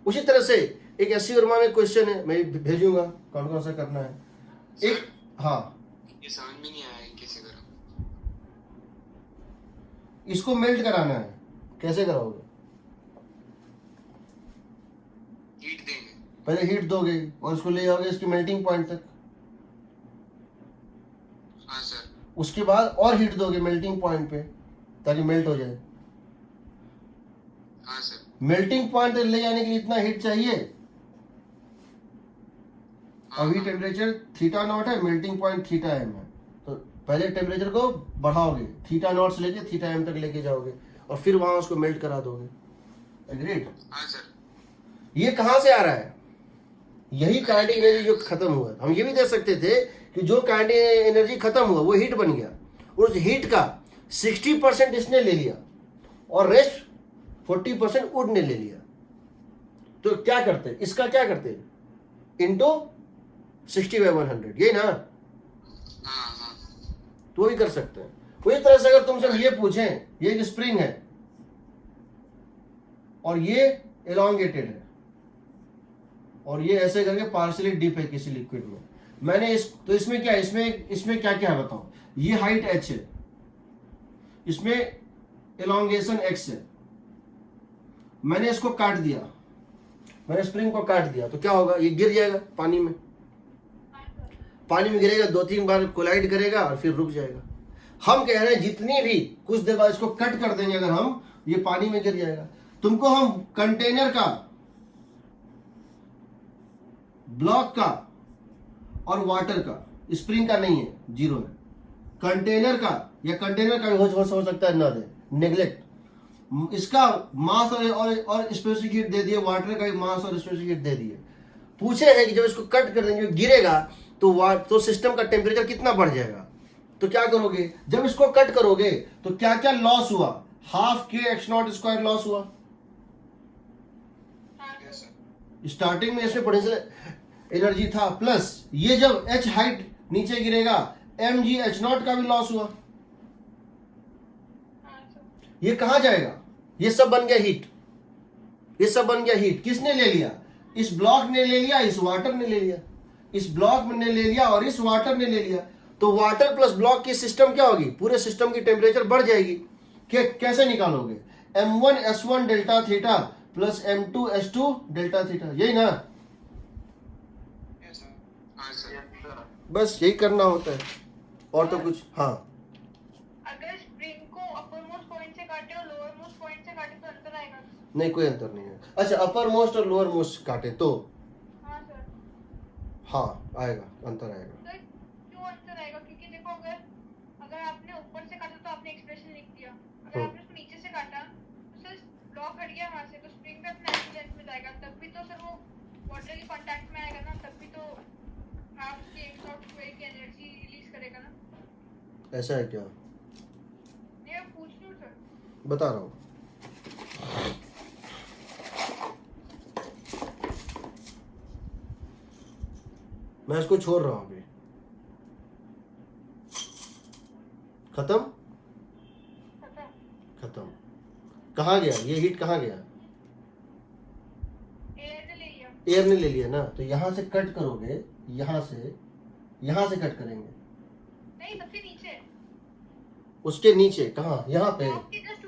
उसी तरह से एक एससी वर्मा में क्वेश्चन है, मैं भेजूंगा कौन कौन सा करना है। एक हाँ, ये समझ में नहीं आया कैसे करो। इसको मेल्ट कराना है, कैसे कराओगे, हीट देंगे। पहले हीट दोगे और इसको ले जाओगे इसके मेल्टिंग पॉइंट तक, हाँ सर। उसके बाद और हीट दोगे मेल्टिंग पॉइंट पे ताकि मेल्ट हो जाए। हाँ सर। मेल्टिंग पॉइंट तक ले जाने के लिए इतना हीट चाहिए। अभी टेम्परेचर थीटा नॉट है, मेल्टिंग पॉइंट थीटा एम है, तो पहले टेम्परेचर को बढ़ाओगे, थीटा नॉट से लेके थीटा एम तक लेके जाओगे और फिर वहां उसको मेल्ट करा दोगे। एग्रीड। हाँ सर। ये कहां से आ रहा है, यही काइनेटिक एनर्जी जो खत्म हुआ। हम ये भी देख सकते थे कि जो काइनेटिक एनर्जी खत्म हुआ वो हीट बन गया, और उस हीट का 60% इसने ले लिया और रेस्ट 40% वुड ने ले लिया। तो क्या करते, इसका क्या करते, इंटू 60/100, ये ना, हाँ हाँ। तो वो भी कर सकते हैं। वही तरह से अगर तुमसे ये पूछें, ये एक स्प्रिंग है और ये एलोंगेटेड है और ये ऐसे करके पार्शियली डीप है किसी लिक्विड में, मैंने तो इसमें क्या, इसमें क्या क्या है बताओ। ये हाइट h है, इसमें एलोंगेशन x है, मैंने इसको काट दिया, मैंने स्प्रिंग को काट दिया, तो क्या होगा, ये गिर जाएगा पानी में, पानी में गिरेगा, 2-3 बार कोलाइड करेगा और फिर रुक जाएगा। हम कह रहे हैं जितनी भी कुछ देर बाद इसको कट कर देंगे अगर हम, ये पानी में गिर जाएगा। तुमको हम कंटेनर का, ब्लॉक का और वाटर का, स्प्रिंग का नहीं है, 0 है, कंटेनर का, या कंटेनर का भी हो सकता है ना दे, नेग्लेक्ट, इसका मास और स्पेसिफिक हीट दे दिए, वाटर का भी मास और स्पेसिफिक हीट दे दिए। पूछे हैं कि जब इसको कट कर देंगे गिरेगा तो सिस्टम का टेम्परेचर कितना बढ़ जाएगा। तो क्या करोगे, जब इसको कट करोगे तो क्या क्या लॉस हुआ, हाफ के एक्स नॉट स्क्वायर लॉस हुआ। Yes sir. स्टार्टिंग में इसमें पोटेंशियल एनर्जी था, प्लस ये जब h हाइट नीचे गिरेगा mg h नॉट का भी लॉस हुआ। ये कहां जाएगा, ये सब बन गया हीट, ये सब बन गया हीट। किसने ले लिया, इस ब्लॉक ने ले लिया, इस वाटर ने ले लिया, इस ब्लॉक ने ले लिया और इस वाटर ने ले लिया। तो वाटर प्लस ब्लॉक की सिस्टम क्या होगी, पूरे सिस्टम की टेम्परेचर बढ़ जाएगी। कैसे निकालोगे, m1 s1 delta theta plus m2 s2 delta theta, यही ना। Yes sir. हाँ सर। Yes sir. बस यही करना होता है और तो कुछ। हाँ, अगर स्प्रिंग को अपर मोस्ट पॉइंट से काटे और लोअर मोस्ट पॉइंट से काटे तो अंतर आएगा। नहीं कोई अंतर नहीं है। अच्छा, अपर मोस्ट और लोअर मोस्ट काटे तो हाँ सर। हाँ आएगा, अंतर आएगा। तो क्यों अंतर आएगा, क्योंकि देखो अगर आपने ऊपर से काटा तो आपने एक्सप्रेशन लिख दिया, अगर आपने उसको नीचे से काटा तो सर ब्लॉक हट गया वहां से, तो स्प्रिंग पे अपने एक्चुअल लेंथ में जाएगा, तब भी तो सर वो वाटर के कांटेक्ट में आएगा ना, तब भी तो आप उसके एक्सॉस्ट हुए की एनर्जी रिलीज करेगा ना। ऐसा है क्या, नहीं मैं पूछ रही हूँ सर। बता रहा हूँ। मैं इसको छोड़ रहा हूं अभी, खत्म पता खत्म। कहाँ गया ये हीट, कहाँ गया, एयर ने ले लिया। एयर ने ले लिया ना। तो यहां से कट करोगे, यहां से कट करेंगे, नहीं सबसे नीचे, उसके नीचे कहाँ, यहाँ पे। ब्लॉक के जस्ट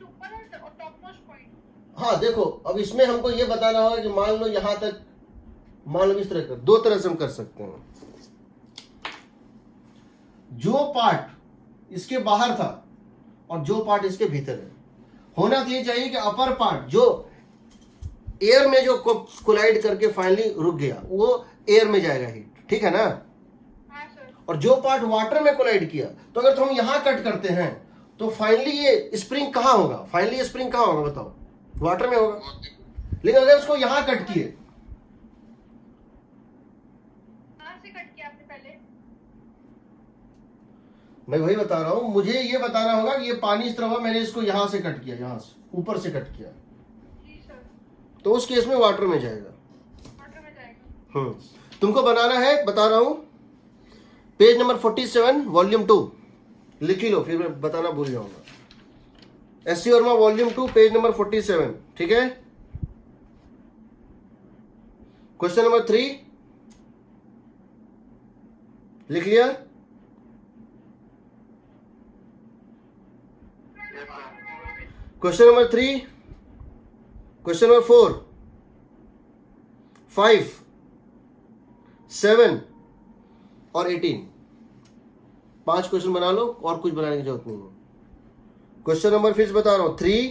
ऊपर और टॉप मोस्ट पॉइंट। हाँ देखो, अब इसमें हमको ये बताना होगा कि मान लो यहां तक, मान लो इस तरह कर, दो तरह से हम कर सकते हैं। जो पार्ट इसके बाहर था और जो पार्ट इसके भीतर है, होना तो ये चाहिए कि अपर पार्ट जो एयर में जो कोलाइड करके फाइनली रुक गया वो एयर में जाएगा हीट, ठीक है ना। हाँ सर। और जो पार्ट वाटर में कोलाइड किया, तो अगर हम यहां कट करते हैं तो फाइनली ये स्प्रिंग कहां होगा, फाइनली ये स्प्रिंग कहां होगा बताओ, वाटर में होगा। लेकिन अगर उसको यहां कट किए, कहाँ से कट किया आपने पहले? मैं वही बता रहा हूं, मुझे ये बताना होगा कि ये पानी इस तरह हुआ, मैंने इसको यहां से कट किया, यहां से ऊपर से कट किया, जी सर। तो उस केस में वाटर में जाएगा। वाटर में जाएगा। तुमको बनाना है, बता रहा हूं, पेज नंबर 47 वॉल्यूम 2 लिख ही लो, फिर मैं बताना भूल जाऊंगा। SC Verma volume 2 page number 47, ठीक है। क्वेश्चन नंबर 3 लिख लिया। क्वेश्चन नंबर 3, क्वेश्चन नंबर 4, 5, 7 और 18, 5 क्वेश्चन बना लो, और कुछ बनाने की जरूरत नहीं है। क्वेश्चन नंबर फिर से बता रहा हूं, 3,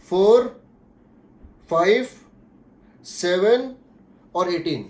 4, 5, 7 और 18।